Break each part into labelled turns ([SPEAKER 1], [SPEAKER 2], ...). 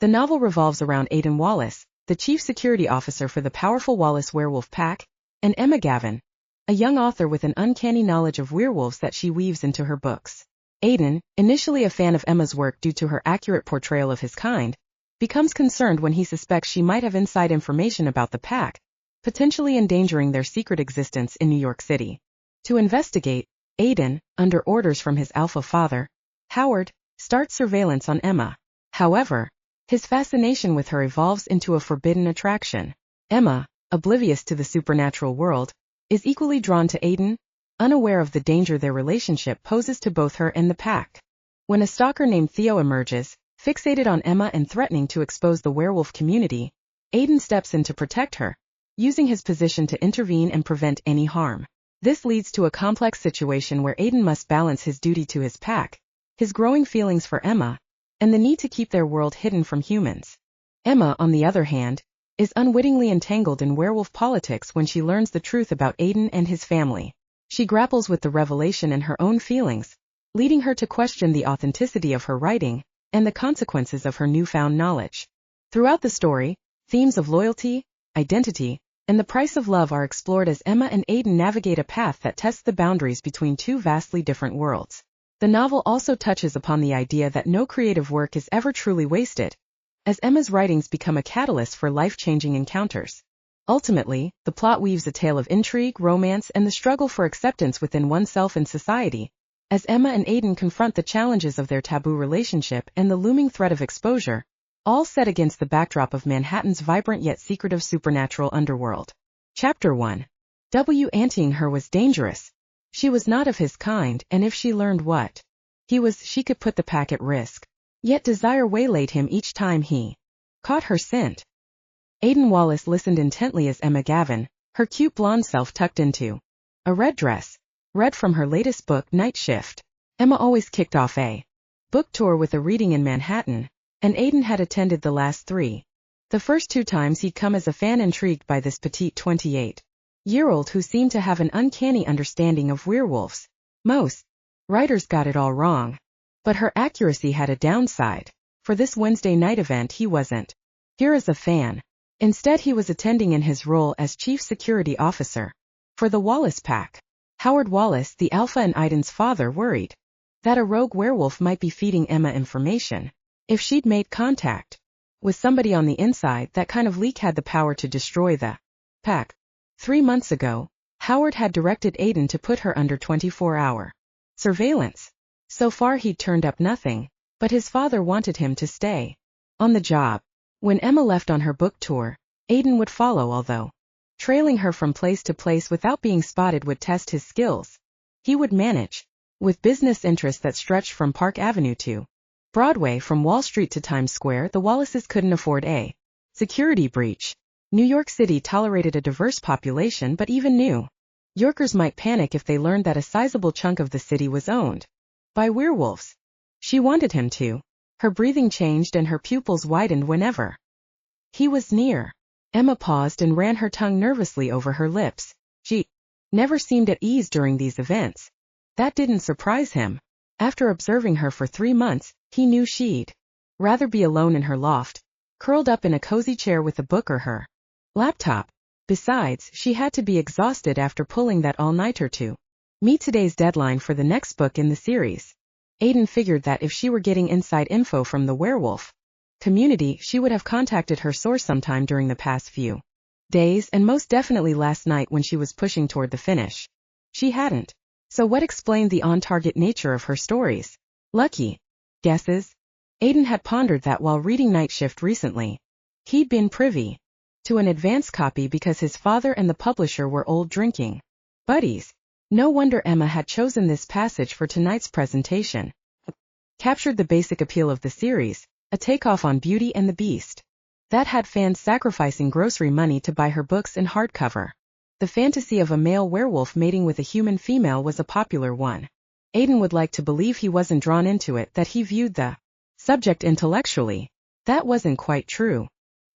[SPEAKER 1] The novel revolves around Aiden Wallace, the chief security officer for the powerful Wallace werewolf pack, and Emma Gavin, a young author with an uncanny knowledge of werewolves that she weaves into her books. Aiden, initially a fan of Emma's work due to her accurate portrayal of his kind, becomes concerned when he suspects she might have inside information about the pack, potentially endangering their secret existence in New York City. To investigate, Aiden, under orders from his alpha father, Howard, starts surveillance on Emma. However, his fascination with her evolves into a forbidden attraction. Emma, oblivious to the supernatural world, is equally drawn to Aiden, unaware of the danger their relationship poses to both her and the pack. When a stalker named Theo emerges, fixated on Emma and threatening to expose the werewolf community, Aiden steps in to protect her, using his position to intervene and prevent any harm. This leads to a complex situation where Aiden must balance his duty to his pack, his growing feelings for Emma, and the need to keep their world hidden from humans. Emma, on the other hand, is unwittingly entangled in werewolf politics when she learns the truth about Aiden and his family. She grapples with the revelation and her own feelings, leading her to question the authenticity of her writing and the consequences of her newfound knowledge. Throughout the story, themes of loyalty, identity, and the price of love are explored as Emma and Aiden navigate a path that tests the boundaries between two vastly different worlds. The novel also touches upon the idea that no creative work is ever truly wasted, as Emma's writings become a catalyst for life-changing encounters. Ultimately, the plot weaves a tale of intrigue, romance, and the struggle for acceptance within oneself and society, as Emma and Aiden confront the challenges of their taboo relationship and the looming threat of exposure, all set against the backdrop of Manhattan's vibrant yet secretive supernatural underworld. Chapter 1. Anting her was dangerous. She was not of his kind, and if she learned what he was, she could put the pack at risk. Yet desire waylaid him each time he caught her scent. Aiden Wallace listened intently as Emma Gavin, her cute blonde self tucked into a red dress, read from her latest book, Night Shift. Emma always kicked off a book tour with a reading in Manhattan, and Aiden had attended the last 3. The first 2 times he'd come as a fan intrigued by this petite 28-year-old who seemed to have an uncanny understanding of werewolves. Most writers got it all wrong, but her accuracy had a downside. For this Wednesday night event he wasn't here as a fan. Instead he was attending in his role as chief security officer for the Wallace pack. Howard Wallace, the alpha and Aiden's father, worried that a rogue werewolf might be feeding Emma information. If she'd made contact with somebody on the inside, that kind of leak had the power to destroy the pack. 3 months ago, Howard had directed Aiden to put her under 24-hour surveillance. So far he'd turned up nothing, but his father wanted him to stay on the job. When Emma left on her book tour, Aiden would follow, although trailing her from place to place without being spotted would test his skills. He would manage with business interests that stretched from Park Avenue to Broadway. From Wall Street to Times Square, the Wallaces couldn't afford a security breach. New York City tolerated a diverse population, but even New Yorkers might panic if they learned that a sizable chunk of the city was owned by werewolves. She wanted him to. Her breathing changed and her pupils widened whenever he was near. Emma paused and ran her tongue nervously over her lips. She never seemed at ease during these events. That didn't surprise him. After observing her for 3 months, he knew she'd rather be alone in her loft, curled up in a cozy chair with a book or her laptop. Besides, she had to be exhausted after pulling that all-nighter to meet today's deadline for the next book in the series. Aiden figured that if she were getting inside info from the werewolf community, she would have contacted her source sometime during the past few days, and most definitely last night when she was pushing toward the finish. She hadn't. So what explained the on-target nature of her stories? Lucky guesses? Aiden had pondered that while reading Night Shift recently. He'd been privy to an advance copy because his father and the publisher were old drinking buddies. No wonder Emma had chosen this passage for tonight's presentation. Captured the basic appeal of the series, a takeoff on Beauty and the Beast that had fans sacrificing grocery money to buy her books in hardcover. The fantasy of a male werewolf mating with a human female was a popular one. Aiden would like to believe he wasn't drawn into it, that he viewed the subject intellectually. That wasn't quite true.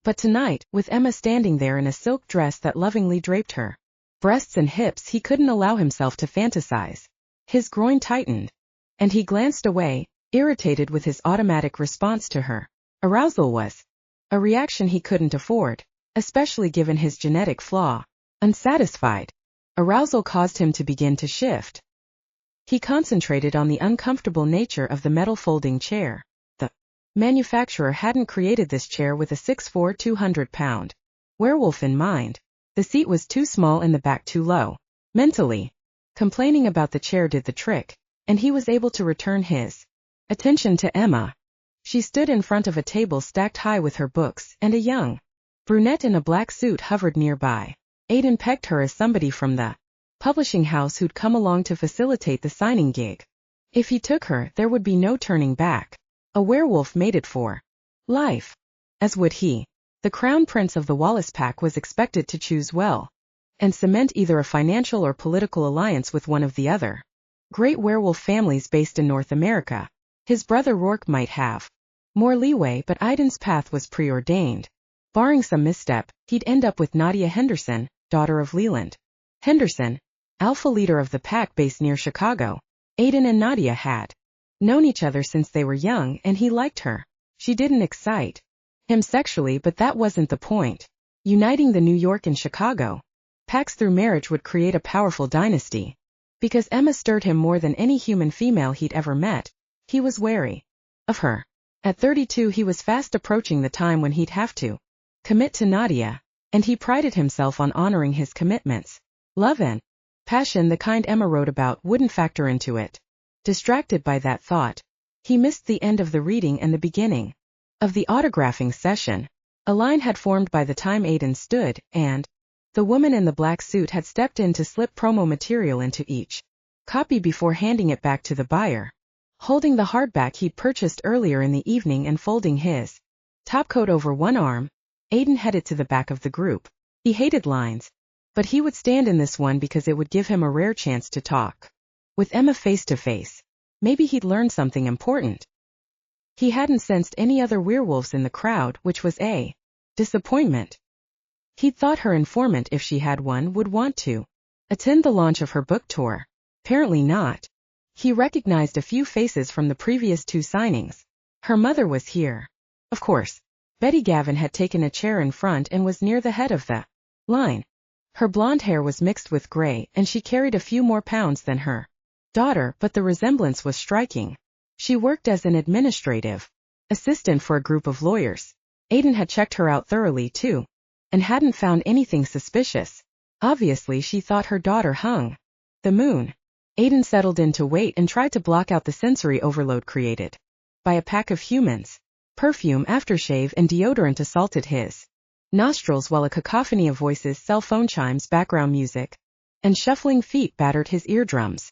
[SPEAKER 1] But tonight, with Emma standing there in a silk dress that lovingly draped her breasts and hips, he couldn't allow himself to fantasize. His groin tightened, and he glanced away, irritated with his automatic response to her Arousal was a reaction he couldn't afford, especially given his genetic flaw. Unsatisfied, arousal caused him to begin to shift. He concentrated on the uncomfortable nature of the metal folding chair. The manufacturer hadn't created this chair with a 6'4", 200-pound werewolf in mind. The seat was too small and the back too low. Mentally, complaining about the chair did the trick, and he was able to return his attention to Emma. She stood in front of a table stacked high with her books, and a young brunette in a black suit hovered nearby. Aiden pegged her as somebody from the publishing house who'd come along to facilitate the signing gig. If he took her, there would be no turning back. A werewolf mated for life. As would he. The crown prince of the Wallace pack was expected to choose well, and cement either a financial or political alliance with one of the other great werewolf families based in North America. His brother Rourke might have more leeway, but Aiden's path was preordained. Barring some misstep, he'd end up with Nadia Henderson, daughter of Leland Henderson, alpha leader of the pack based near Chicago. Aiden and Nadia had known each other since they were young, and he liked her. She didn't excite him sexually, but that wasn't the point. Uniting the New York and Chicago packs through marriage would create a powerful dynasty. Because Emma stirred him more than any human female he'd ever met, he was wary of her. At 32 he was fast approaching the time when he'd have to commit to Nadia, and he prided himself on honoring his commitments. Love and passion, the kind Emma wrote about, wouldn't factor into it. Distracted by that thought, he missed the end of the reading and the beginning of the autographing session. A line had formed by the time Aiden stood, and the woman in the black suit had stepped in to slip promo material into each copy before handing it back to the buyer. Holding the hardback he'd purchased earlier in the evening and folding his topcoat over one arm, Aiden headed to the back of the group. He hated lines, but he would stand in this one because it would give him a rare chance to talk with Emma face to face. Maybe he'd learn something important. He hadn't sensed any other werewolves in the crowd, which was a disappointment. He'd thought her informant, if she had one, would want to attend the launch of her book tour. Apparently not. He recognized a few faces from the previous two signings. Her mother was here. Of course, Betty Gavin had taken a chair in front and was near the head of the line. Her blonde hair was mixed with gray, and she carried a few more pounds than her daughter, but the resemblance was striking. She worked as an administrative assistant for a group of lawyers. Aiden had checked her out thoroughly too, and hadn't found anything suspicious. Obviously she thought her daughter hung the moon. Aiden settled in to wait and tried to block out the sensory overload created by a pack of humans. Perfume, aftershave, and deodorant assaulted his nostrils while a cacophony of voices, cell phone chimes, background music, and shuffling feet battered his eardrums.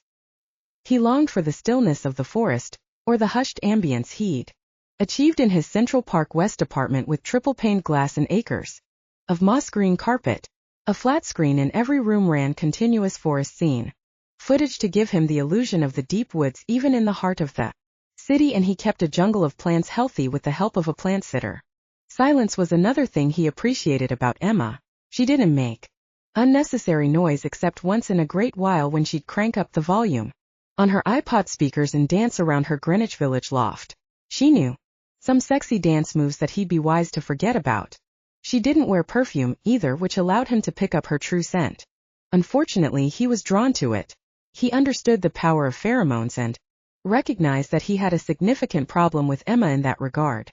[SPEAKER 1] He longed for the stillness of the forest, or the hushed ambience he'd achieved in his Central Park West apartment with triple-paned glass and acres of moss-green carpet. A flat screen in every room ran continuous forest scene footage to give him the illusion of the deep woods even in the heart of the city, and he kept a jungle of plants healthy with the help of a plant sitter. Silence was another thing he appreciated about Emma. She didn't make unnecessary noise except once in a great while when she'd crank up the volume on her iPod speakers and dance around her Greenwich Village loft. She knew some sexy dance moves that he'd be wise to forget about. She didn't wear perfume either, which allowed him to pick up her true scent. Unfortunately, he was drawn to it. He understood the power of pheromones and recognized that he had a significant problem with Emma in that regard.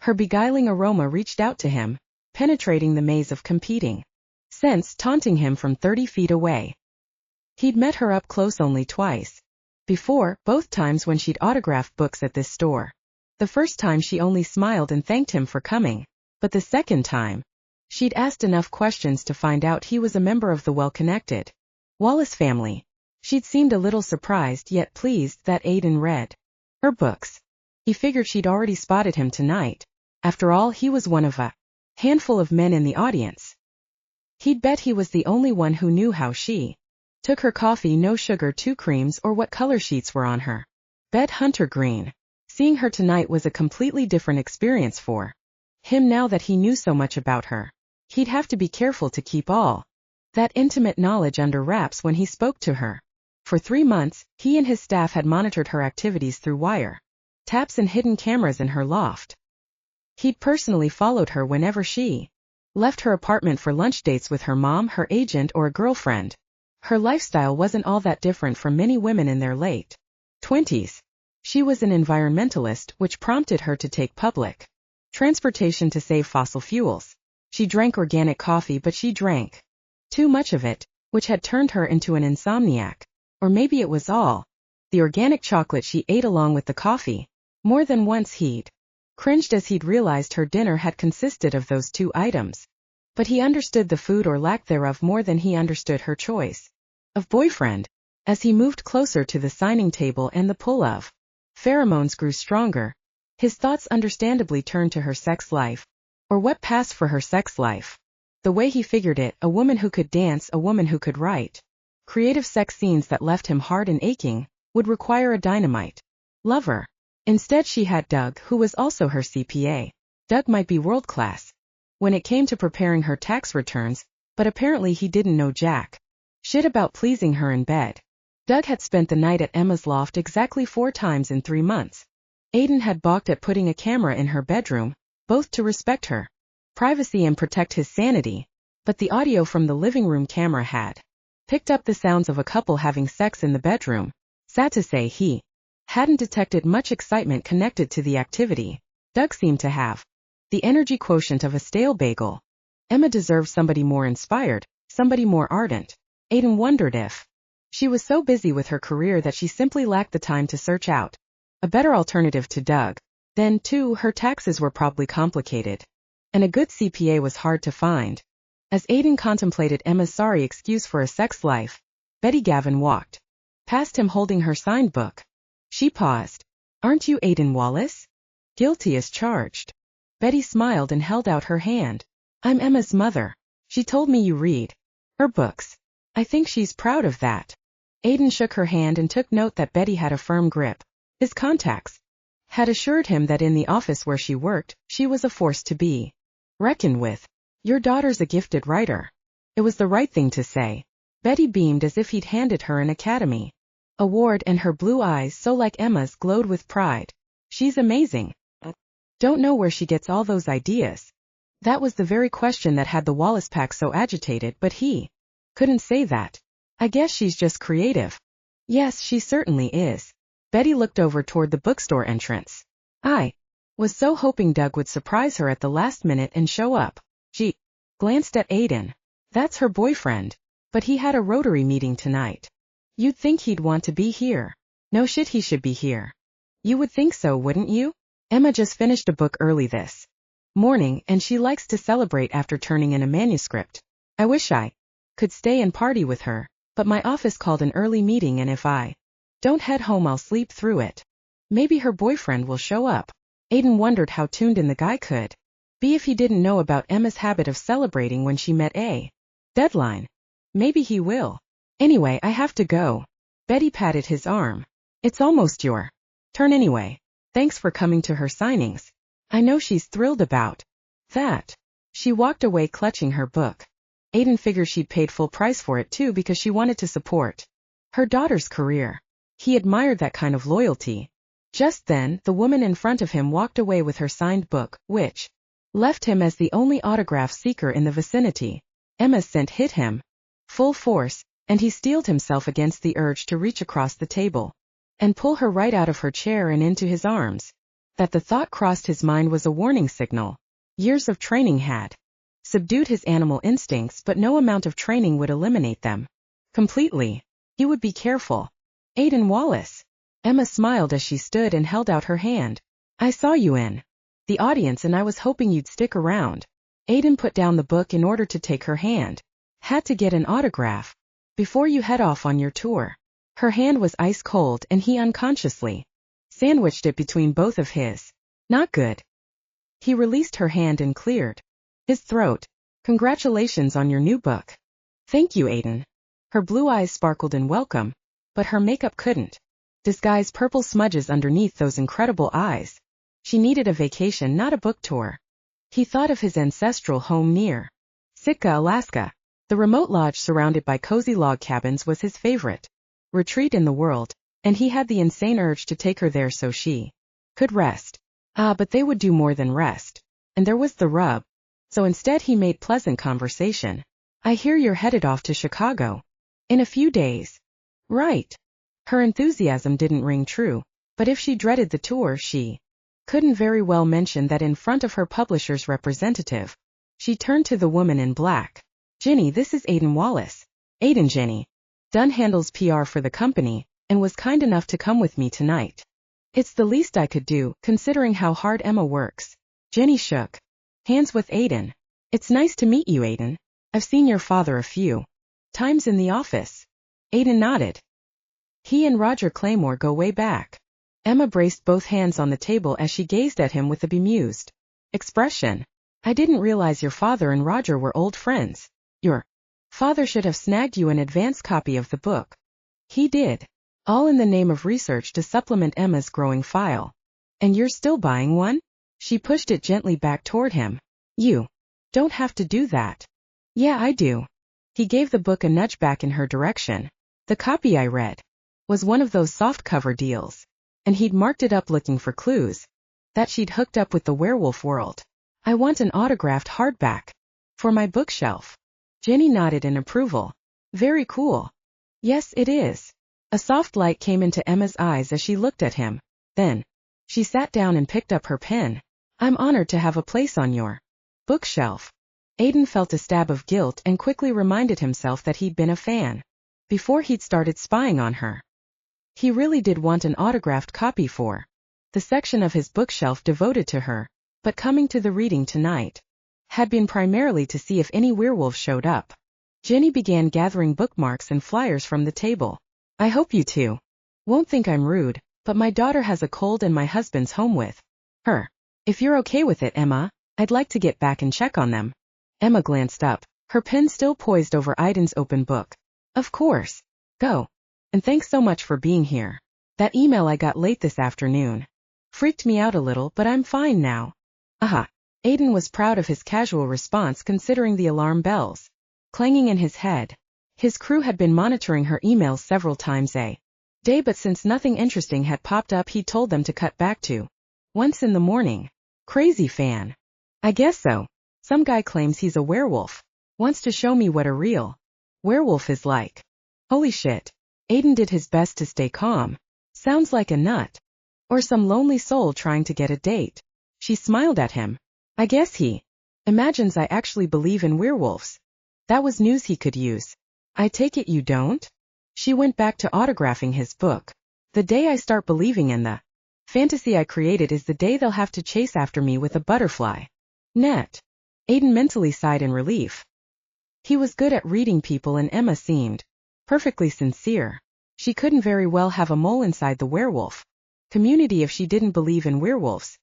[SPEAKER 1] Her beguiling aroma reached out to him, penetrating the maze of competing scents, taunting him from 30 feet away. He'd met her up close only twice before, both times when she'd autographed books at this store. The first time she only smiled and thanked him for coming, but the second time, she'd asked enough questions to find out he was a member of the well-connected Wallace family. She'd seemed a little surprised yet pleased that Aiden read her books. He figured she'd already spotted him tonight. After all, he was one of a handful of men in the audience. He'd bet he was the only one who knew how she took her coffee, no sugar, 2 creams, or what color sheets were on her bed, hunter green. Seeing her tonight was a completely different experience for him now that he knew so much about her. He'd have to be careful to keep all that intimate knowledge under wraps when he spoke to her. For 3 months, he and his staff had monitored her activities through wire taps and hidden cameras in her loft. He'd personally followed her whenever she left her apartment for lunch dates with her mom, her agent, or a girlfriend. Her lifestyle wasn't all that different from many women in their late 20s. She was an environmentalist, which prompted her to take public transportation to save fossil fuels. She drank organic coffee, but she drank too much of it, which had turned her into an insomniac. Or maybe it was all the organic chocolate she ate along with the coffee. More than once he'd cringed as he'd realized her dinner had consisted of those two items. But he understood the food or lack thereof more than he understood her choice of boyfriend. As he moved closer to the signing table and the pull of pheromones grew stronger, his thoughts understandably turned to her sex life, or what passed for her sex life. The way he figured it, a woman who could dance, a woman who could write creative sex scenes that left him hard and aching, would require a dynamite lover. Instead she had Doug, who was also her CPA. Doug might be world-class when it came to preparing her tax returns, but apparently he didn't know jack shit about pleasing her in bed. Doug had spent the night at Emma's loft exactly 4 times in 3 months. Aiden had balked at putting a camera in her bedroom, both to respect her privacy and protect his sanity, but the audio from the living room camera had picked up the sounds of a couple having sex in the bedroom. Sad to say, he hadn't detected much excitement connected to the activity. Doug seemed to have the energy quotient of a stale bagel. Emma deserved somebody more inspired, somebody more ardent. Aiden wondered if she was so busy with her career that she simply lacked the time to search out a better alternative to Doug. Then, too, her taxes were probably complicated, and a good CPA was hard to find. As Aiden contemplated Emma's sorry excuse for a sex life, Betty Gavin walked past him holding her signed book. She paused. "Aren't you Aiden Wallace?" "Guilty as charged." Betty smiled and held out her hand. "I'm Emma's mother. She told me you read her books. I think she's proud of that." Aiden shook her hand and took note that Betty had a firm grip. His contacts had assured him that in the office where she worked, she was a force to be reckoned with. "Your daughter's a gifted writer." It was the right thing to say. Betty beamed as if he'd handed her an Academy Award, and her blue eyes, so like Emma's, glowed with pride. "She's amazing. Don't know where she gets all those ideas." That was the very question that had the Wallace pack so agitated, but he couldn't say that. "I guess she's just creative." "Yes, she certainly is." Betty looked over toward the bookstore entrance. "I was so hoping Doug would surprise her at the last minute and show up." She glanced at Aiden. "That's her boyfriend. But he had a Rotary meeting tonight. You'd think he'd want to be here." "No shit, he should be here." "You would think so, wouldn't you?" "Emma just finished a book early this morning, and she likes to celebrate after turning in a manuscript. I wish I could stay and party with her, but my office called an early meeting, and if I don't head home I'll sleep through it. Maybe her boyfriend will show up." Aiden wondered how tuned in the guy could be if he didn't know about Emma's habit of celebrating when she met a deadline. Maybe he will. "Anyway, I have to go." Betty patted his arm. "It's almost your turn anyway. Thanks for coming to her signings. I know she's thrilled about that." She walked away clutching her book. Aiden figured she'd paid full price for it too because she wanted to support her daughter's career. He admired that kind of loyalty. Just then, the woman in front of him walked away with her signed book, which left him as the only autograph seeker in the vicinity. Emma's scent hit him full force, and he steeled himself against the urge to reach across the table and pull her right out of her chair and into his arms. That the thought crossed his mind was a warning signal. Years of training had subdued his animal instincts, but no amount of training would eliminate them completely. He would be careful. "Aiden Wallace." Emma smiled as she stood and held out her hand. "I saw you in the audience and I was hoping you'd stick around." Aiden put down the book in order to take her hand. "Had to get an autograph before you head off on your tour." Her hand was ice cold and he unconsciously sandwiched it between both of his. "Not good." He released her hand and cleared his throat. "Congratulations on your new book." "Thank you, Aiden." Her blue eyes sparkled in welcome, but her makeup couldn't disguise purple smudges underneath those incredible eyes. She needed a vacation, not a book tour. He thought of his ancestral home near Sitka, Alaska. The remote lodge surrounded by cozy log cabins was his favorite retreat in the world, and he had the insane urge to take her there so she could rest. But they would do more than rest. and there was the rub. So instead he made pleasant conversation. I hear you're headed off to Chicago. In a few days. Right. Her enthusiasm didn't ring true, but if she dreaded the tour, she couldn't very well mention that in front of her publisher's representative. She turned to the woman in black. Ginny, this is Aiden Wallace. Aiden, Ginny. Dunn handles PR for the company, and was kind enough to come with me tonight. It's the least I could do, considering how hard Emma works. Ginny shook hands with Aiden. It's nice to meet you, Aiden. I've seen your father a few times in the office. Aiden nodded. He and Roger Claymore go way back. Emma braced both hands on the table as she gazed at him with a bemused expression. I didn't realize your father and Roger were old friends. Your father should have snagged you an advance copy of the book. He did. All in the name of research to supplement Emma's growing file. And you're still buying one? She pushed it gently back toward him. You don't have to do that. Yeah, I do. He gave the book a nudge back in her direction. The copy I read was one of those softcover deals, and he'd marked it up looking for clues that she'd hooked up with the werewolf world. I want an autographed hardback for my bookshelf. Ginny nodded in approval. Very cool. Yes, it is. A soft light came into Emma's eyes as she looked at him. Then she sat down and picked up her pen. I'm honored to have a place on your bookshelf. Aiden felt a stab of guilt and quickly reminded himself that he'd been a fan before he'd started spying on her. He really did want an autographed copy for the section of his bookshelf devoted to her, but coming to the reading tonight had been primarily to see if any werewolves showed up. Ginny began gathering bookmarks and flyers from the table. I hope you two won't think I'm rude, but my daughter has a cold and my husband's home with her. If you're okay with it, Emma, I'd like to get back and check on them. Emma glanced up, her pen still poised over Aiden's open book. Of course. Go. And thanks so much for being here. That email I got late this afternoon freaked me out a little, but I'm fine now. Aha. Aiden was proud of his casual response considering the alarm bells clanging in his head. His crew had been monitoring her emails several times a day, but since nothing interesting had popped up, he told them to cut back to once in the morning. Crazy fan. I guess so. Some guy claims he's a werewolf. Wants to show me what a real werewolf is like. Holy shit. Aiden did his best to stay calm. Sounds like a nut. Or some lonely soul trying to get a date. She smiled at him. I guess he imagines I actually believe in werewolves. That was news he could use. I take it you don't? She went back to autographing his book. The day I start believing in the fantasy I created is the day they'll have to chase after me with a butterfly net. Aiden mentally sighed in relief. He was good at reading people, and Emma seemed perfectly sincere. She couldn't very well have a mole inside the werewolf community if she didn't believe in werewolves.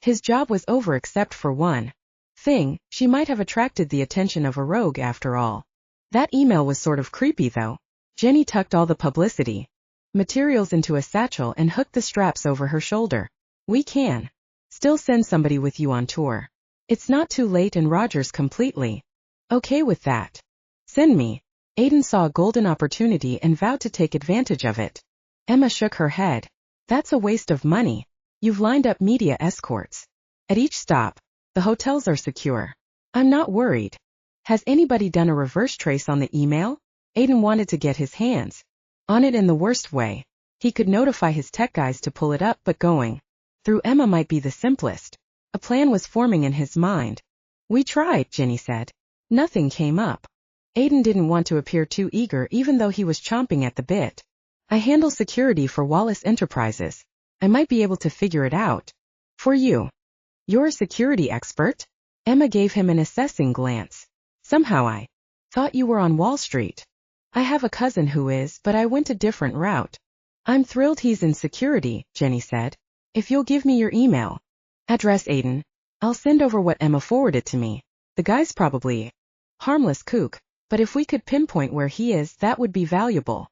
[SPEAKER 1] His job was over except for one thing: she might have attracted the attention of a rogue after all. That email was sort of creepy though. Jenny tucked all the publicity materials into a satchel and hooked the straps over her shoulder. We can still send somebody with you on tour. It's not too late, and Roger's completely okay with that. Send me. Aiden saw a golden opportunity and vowed to take advantage of it. Emma shook her head. That's a waste of money. You've lined up media escorts at each stop. The hotels are secure. I'm not worried. Has anybody done a reverse trace on the email? Aiden wanted to get his hands on it in the worst way. He could notify his tech guys to pull it up, but going through Emma might be the simplest. A plan was forming in his mind. We tried, Ginny said. Nothing came up. Aiden didn't want to appear too eager, even though he was chomping at the bit. I handle security for Wallace Enterprises. I might be able to figure it out for you. You're a security expert? Emma gave him an assessing glance. Somehow I thought you were on Wall Street. I have a cousin who is, but I went a different route. I'm thrilled he's in security, Jenny said. If you'll give me your email address, Aiden, I'll send over what Emma forwarded to me. The guy's probably harmless kook, but if we could pinpoint where he is, that would be valuable.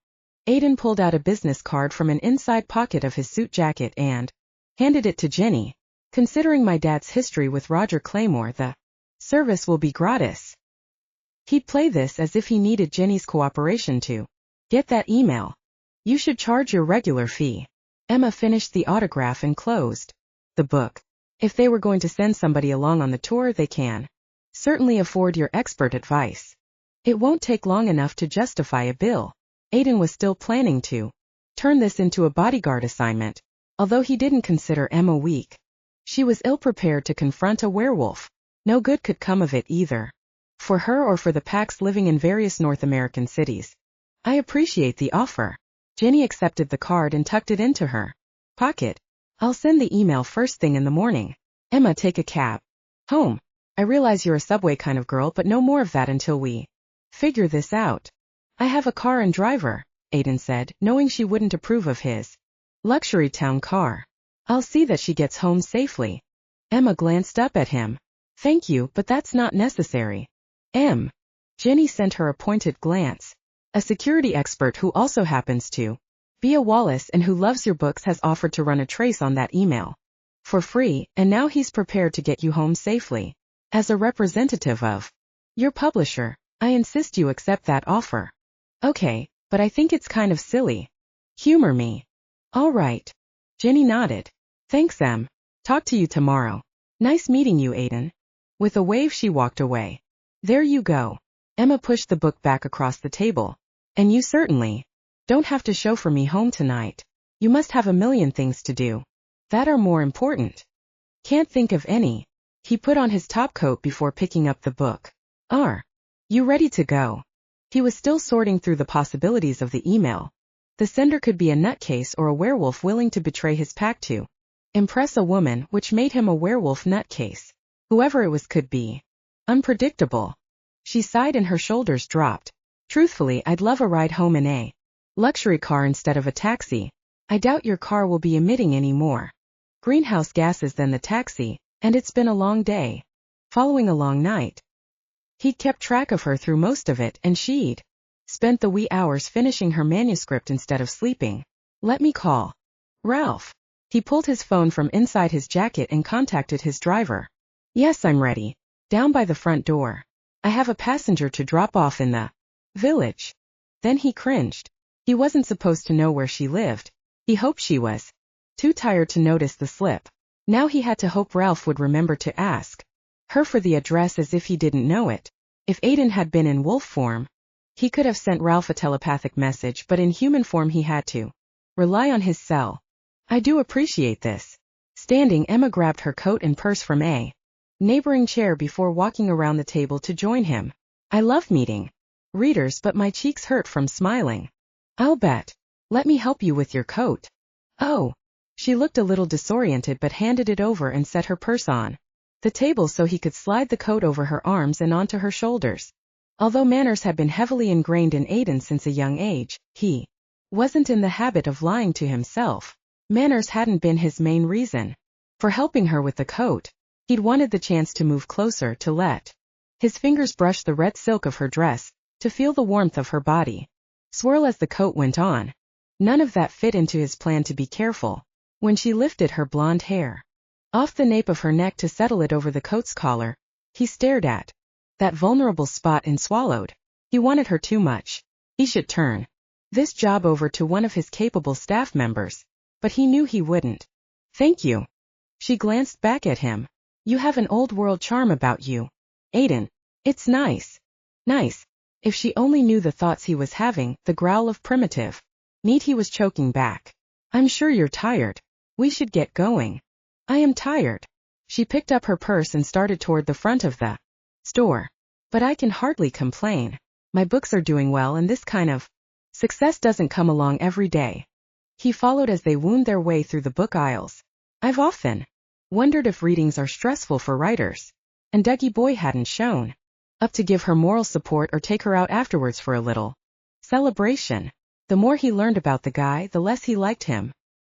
[SPEAKER 1] Aiden pulled out a business card from an inside pocket of his suit jacket and handed it to Jenny. Considering my dad's history with Roger Claymore, the service will be gratis. He'd play this as if he needed Jenny's cooperation to get that email. You should charge your regular fee. Emma finished the autograph and closed the book. If they were going to send somebody along on the tour, they can certainly afford your expert advice. It won't take long enough to justify a bill. Aiden was still planning to turn this into a bodyguard assignment, although he didn't consider Emma weak. She was ill-prepared to confront a werewolf. No good could come of it either, for her or for the packs living in various North American cities. I appreciate the offer. Jenny accepted the card and tucked it into her pocket. I'll send the email first thing in the morning. Emma, take a cab home. I realize you're a subway kind of girl, but no more of that until we figure this out. I have a car and driver, Aiden said, knowing she wouldn't approve of his luxury town car. I'll see that she gets home safely. Emma glanced up at him. Thank you, but that's not necessary. Jenny sent her a pointed glance. A security expert who also happens to be a Wallace and who loves your books has offered to run a trace on that email for free, and now he's prepared to get you home safely. As a representative of your publisher, I insist you accept that offer. Okay, but I think it's kind of silly. Humor me. All right. Jenny nodded. Thanks, Em. Talk to you tomorrow. Nice meeting you, Aiden. With a wave she walked away. There you go. Emma pushed the book back across the table. And you certainly don't have to chauffeur me home tonight. You must have a million things to do that are more important. Can't think of any. He put on his topcoat before picking up the book. Are you ready to go? He was still sorting through the possibilities of the email. The sender could be a nutcase or a werewolf willing to betray his pack to impress a woman, which made him a werewolf nutcase. Whoever it was could be unpredictable. She sighed and her shoulders dropped. Truthfully, I'd love a ride home in a luxury car instead of a taxi. I doubt your car will be emitting any more greenhouse gases than the taxi, and it's been a long day, following a long night. He'd kept track of her through most of it, and she'd spent the wee hours finishing her manuscript instead of sleeping. Let me call Ralph. He pulled his phone from inside his jacket and contacted his driver. Yes, I'm ready. Down by the front door. I have a passenger to drop off in the village. Then he cringed. He wasn't supposed to know where she lived. He hoped she was too tired to notice the slip. Now he had to hope Ralph would remember to ask her for the address as if he didn't know it. If Aiden had been in wolf form, he could have sent Ralph a telepathic message, but in human form he had to rely on his cell. I do appreciate this. Standing, Emma grabbed her coat and purse from a neighboring chair before walking around the table to join him. I love meeting readers, but my cheeks hurt from smiling. I'll bet. Let me help you with your coat. Oh. She looked a little disoriented but handed it over and set her purse on the table so he could slide the coat over her arms and onto her shoulders. Although manners had been heavily ingrained in Aiden since a young age, he wasn't in the habit of lying to himself. Manners hadn't been his main reason for helping her with the coat. He'd wanted the chance to move closer, to let his fingers brush the red silk of her dress, to feel the warmth of her body swirl as the coat went on. None of that fit into his plan to be careful. When she lifted her blonde hair off the nape of her neck to settle it over the coat's collar, he stared at that vulnerable spot and swallowed. He wanted her too much. He should turn this job over to one of his capable staff members, but he knew he wouldn't. Thank you. She glanced back at him. You have an old-world charm about you, Aiden. It's nice. Nice. If she only knew the thoughts he was having, the growl of primitive need he was choking back. I'm sure you're tired. We should get going. I am tired. She picked up her purse and started toward the front of the store. But I can hardly complain. My books are doing well, and this kind of success doesn't come along every day. He followed as they wound their way through the book aisles. I've often wondered if readings are stressful for writers, and Dougie Boy hadn't shown up to give her moral support or take her out afterwards for a little celebration. The more he learned about the guy, the less he liked him.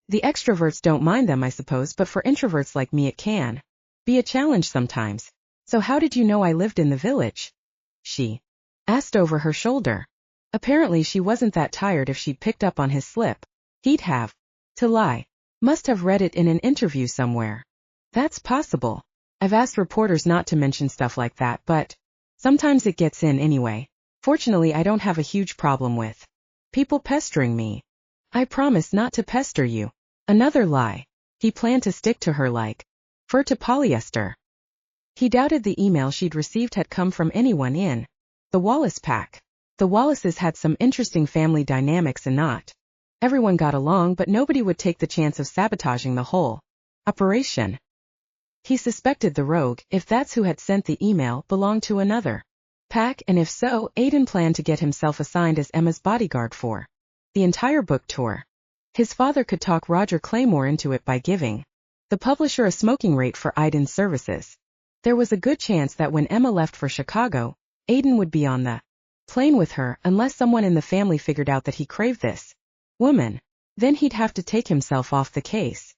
[SPEAKER 1] The extroverts don't mind them, I suppose, but for introverts like me it can be a challenge sometimes. So how did you know I lived in the village? She asked over her shoulder. Apparently she wasn't that tired if she'd picked up on his slip. He'd have to lie. Must have read it in an interview somewhere. That's possible. I've asked reporters not to mention stuff like that, but sometimes it gets in anyway. Fortunately, I don't have a huge problem with people pestering me. I promise not to pester you. Another lie. He planned to stick to her like fur to polyester. He doubted the email she'd received had come from anyone in the Wallace pack. The Wallaces had some interesting family dynamics and not everyone got along, but nobody would take the chance of sabotaging the whole operation. He suspected the rogue, if that's who had sent the email, belonged to another pack, and if so, Aiden planned to get himself assigned as Emma's bodyguard for the entire book tour. His father could talk Roger Claymore into it by giving the publisher a smoking rate for Aiden's services. There was a good chance that when Emma left for Chicago, Aiden would be on the plane with her, unless someone in the family figured out that he craved this woman. Then he'd have to take himself off the case.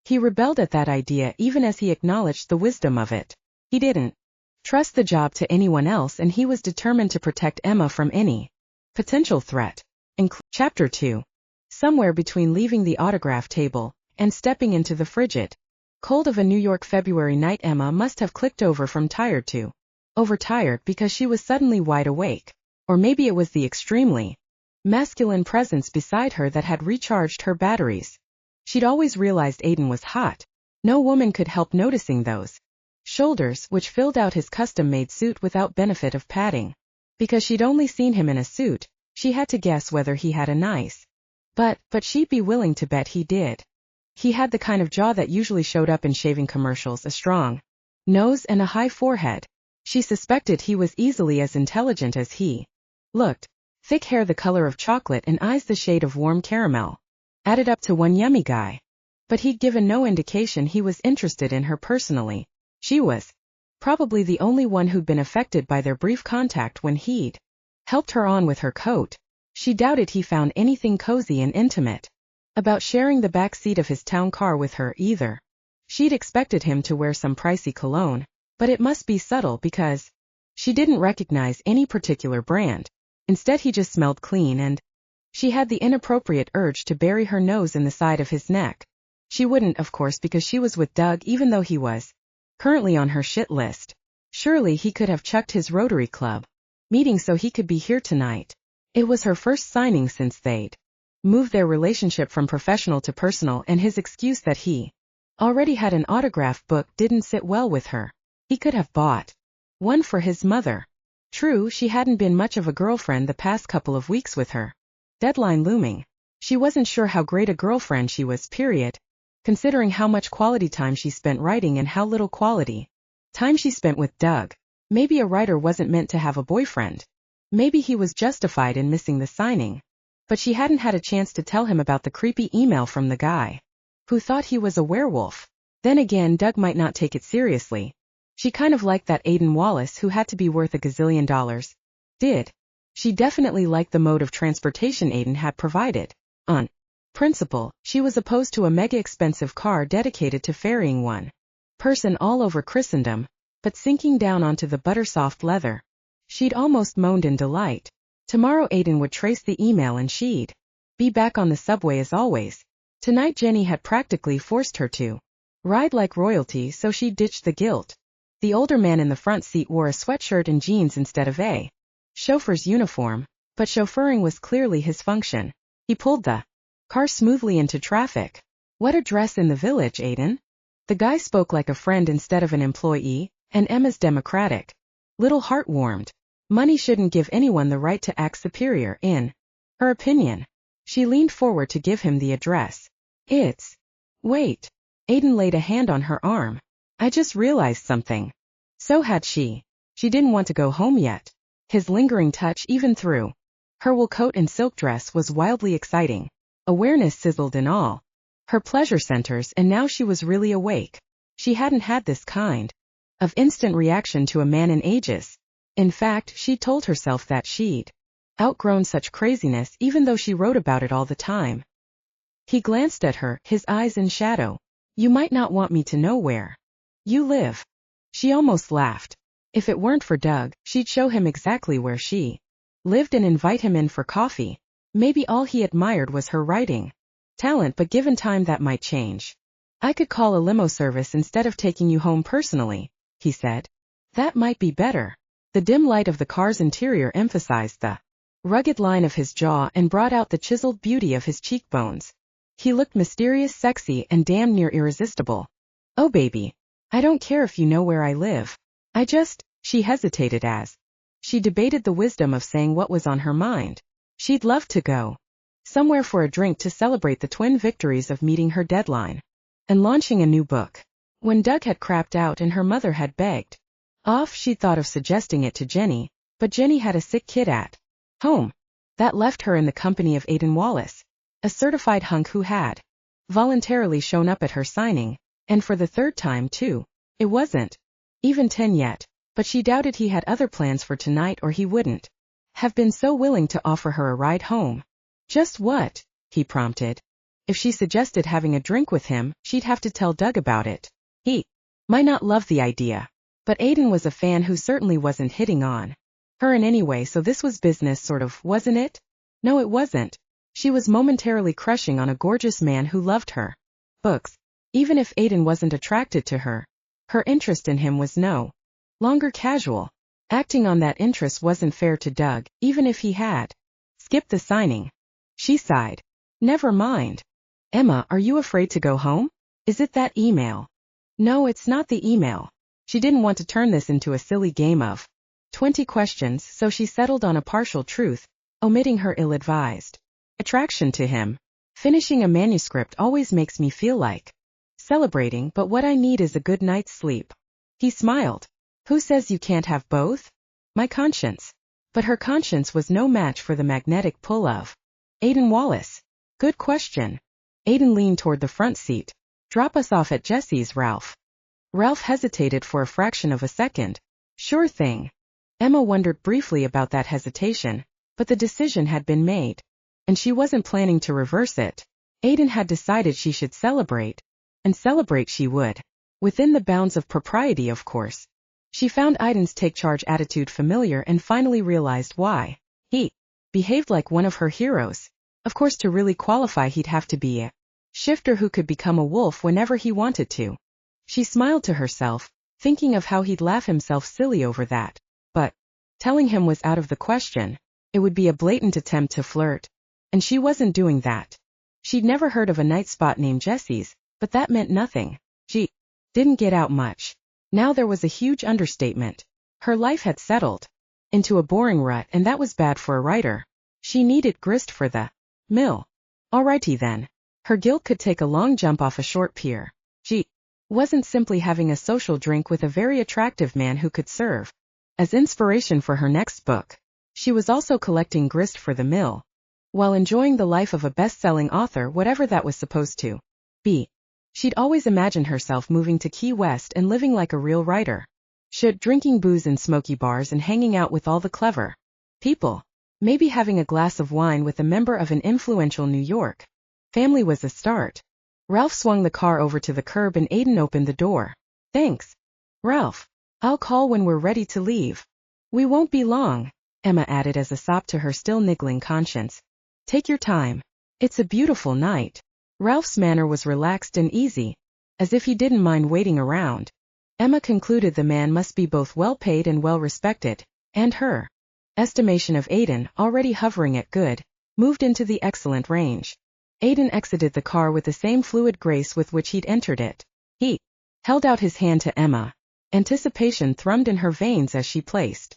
[SPEAKER 1] He rebelled at that idea even as he acknowledged the wisdom of it. He didn't trust the job to anyone else, and he was determined to protect Emma from any potential threat. Chapter 2. Somewhere between leaving the autograph table and stepping into the frigid cold of a New York February night, Emma must have clicked over from tired to overtired because she was suddenly wide awake. Or maybe it was the extremely masculine presence beside her that had recharged her batteries. She'd always realized Aiden was hot. No woman could help noticing those shoulders, which filled out his custom-made suit without benefit of padding. Because she'd only seen him in a suit, she had to guess whether he had a nice but she'd be willing to bet he did. He had the kind of jaw that usually showed up in shaving commercials, a strong nose and a high forehead. She suspected he was easily as intelligent as he looked. Thick hair the color of chocolate and eyes the shade of warm caramel. Added up to one yummy guy. But he'd given no indication he was interested in her personally. She was probably the only one who'd been affected by their brief contact when he'd helped her on with her coat. She doubted he found anything cozy and intimate about sharing the back seat of his town car with her either. She'd expected him to wear some pricey cologne, but it must be subtle because she didn't recognize any particular brand. Instead, he just smelled clean, and she had the inappropriate urge to bury her nose in the side of his neck. She wouldn't, of course, because she was with Doug, even though he was currently on her shit list. Surely he could have chucked his Rotary Club meeting so he could be here tonight. It was her first signing since they'd moved their relationship from professional to personal, and his excuse that he already had an autograph book didn't sit well with her. He could have bought one for his mother. True, she hadn't been much of a girlfriend the past couple of weeks with her deadline looming. She wasn't sure how great a girlfriend she was, period, considering how much quality time she spent writing and how little quality time she spent with Doug. Maybe a writer wasn't meant to have a boyfriend. Maybe he was justified in missing the signing. But she hadn't had a chance to tell him about the creepy email from the guy who thought he was a werewolf. Then again, Doug might not take it seriously. She kind of liked that Aiden Wallace who had to be worth $1 gazillion. Did. She definitely liked the mode of transportation Aiden had provided. On principle, she was opposed to a mega-expensive car dedicated to ferrying one person all over Christendom, but sinking down onto the buttersoft leather, she'd almost moaned in delight. Tomorrow Aiden would trace the email and she'd be back on the subway as always. Tonight Jenny had practically forced her to ride like royalty, so she ditched the guilt. The older man in the front seat wore a sweatshirt and jeans instead of a chauffeur's uniform, but chauffeuring was clearly his function. He pulled the car smoothly into traffic. What address in the village, Aiden? The guy spoke like a friend instead of an employee, and Emma's democratic little heart warmed. Money shouldn't give anyone the right to act superior, in her opinion. She leaned forward to give him the address. Wait. Aiden laid a hand on her arm. I just realized something. So had she. She didn't want to go home yet. His lingering touch, even through her wool coat and silk dress, was wildly exciting. Awareness sizzled in all her pleasure centers, and now she was really awake. She hadn't had this kind of instant reaction to a man in ages. In fact, she told herself that she'd outgrown such craziness, even though she wrote about it all the time. He glanced at her, his eyes in shadow. You might not want me to know where you live. She almost laughed. If it weren't for Doug, she'd show him exactly where she lived and invite him in for coffee. Maybe all he admired was her writing talent, but given time that might change. I could call a limo service instead of taking you home personally, he said. That might be better. The dim light of the car's interior emphasized the rugged line of his jaw and brought out the chiseled beauty of his cheekbones. He looked mysterious, sexy, and damn near irresistible. Oh baby. I don't care if you know where I live. She hesitated as she debated the wisdom of saying what was on her mind. She'd love to go somewhere for a drink to celebrate the twin victories of meeting her deadline and launching a new book. When Doug had crapped out and her mother had begged off, she'd thought of suggesting it to Jenny, but Jenny had a sick kid at home. That left her in the company of Aiden Wallace, a certified hunk who had voluntarily shown up at her signing, and for the third time too. It wasn't even 10 yet, but she doubted he had other plans for tonight or he wouldn't have been so willing to offer her a ride home. Just what? He prompted. If she suggested having a drink with him, she'd have to tell Doug about it. He might not love the idea, but Aiden was a fan who certainly wasn't hitting on her in any way, so this was business sort of, wasn't it? No, it wasn't. She was momentarily crushing on a gorgeous man who loved her books. Even if Aiden wasn't attracted to her, her interest in him was no longer casual. Acting on that interest wasn't fair to Doug, even if he had skipped the signing. She sighed. Never mind. Emma, are you afraid to go home? Is it that email? No, it's not the email. She didn't want to turn this into a silly game of 20 questions, so she settled on a partial truth, omitting her ill-advised attraction to him. Finishing a manuscript always makes me feel like celebrating, but what I need is a good night's sleep. He smiled. Who says you can't have both? My conscience. But her conscience was no match for the magnetic pull of Aiden Wallace. Good question. Aiden leaned toward the front seat. Drop us off at Jesse's, Ralph. Ralph hesitated for a fraction of a second. Sure thing. Emma wondered briefly about that hesitation, but the decision had been made, and she wasn't planning to reverse it. Aiden had decided she should celebrate, and celebrate she would. Within the bounds of propriety, of course. She found Aiden's take-charge attitude familiar and finally realized why. He behaved like one of her heroes. Of course, to really qualify he'd have to be a shifter who could become a wolf whenever he wanted to. She smiled to herself, thinking of how he'd laugh himself silly over that. But telling him was out of the question. It would be a blatant attempt to flirt. And she wasn't doing that. She'd never heard of a night spot named Jesse's, but that meant nothing. She didn't get out much. Now there was a huge understatement. Her life had settled into a boring rut, and that was bad for a writer. She needed grist for the mill. Alrighty then. Her guilt could take a long jump off a short pier. She wasn't simply having a social drink with a very attractive man who could serve as inspiration for her next book. She was also collecting grist for the mill, while enjoying the life of a best-selling author, whatever that was supposed to be. She'd always imagined herself moving to Key West and living like a real writer. Drinking booze in smoky bars and hanging out with all the clever people. Maybe having a glass of wine with a member of an influential New York family was a start. Ralph swung the car over to the curb and Aiden opened the door. Thanks, Ralph. I'll call when we're ready to leave. We won't be long, Emma added as a sop to her still niggling conscience. Take your time. It's a beautiful night. Ralph's manner was relaxed and easy, as if he didn't mind waiting around. Emma concluded the man must be both well-paid and well-respected, and her estimation of Aiden, already hovering at good, moved into the excellent range. Aiden exited the car with the same fluid grace with which he'd entered it. He held out his hand to Emma. Anticipation thrummed in her veins as she placed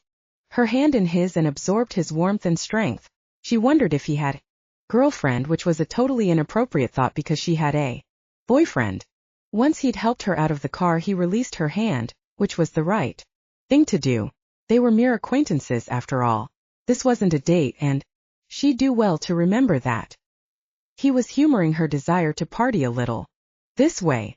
[SPEAKER 1] her hand in his and absorbed his warmth and strength. She wondered if he had a girlfriend, which was a totally inappropriate thought because she had a boyfriend. Once he'd helped her out of the car, he released her hand, which was the right thing to do. They were mere acquaintances after all. This wasn't a date, and she'd do well to remember that. He was humoring her desire to party a little. This way.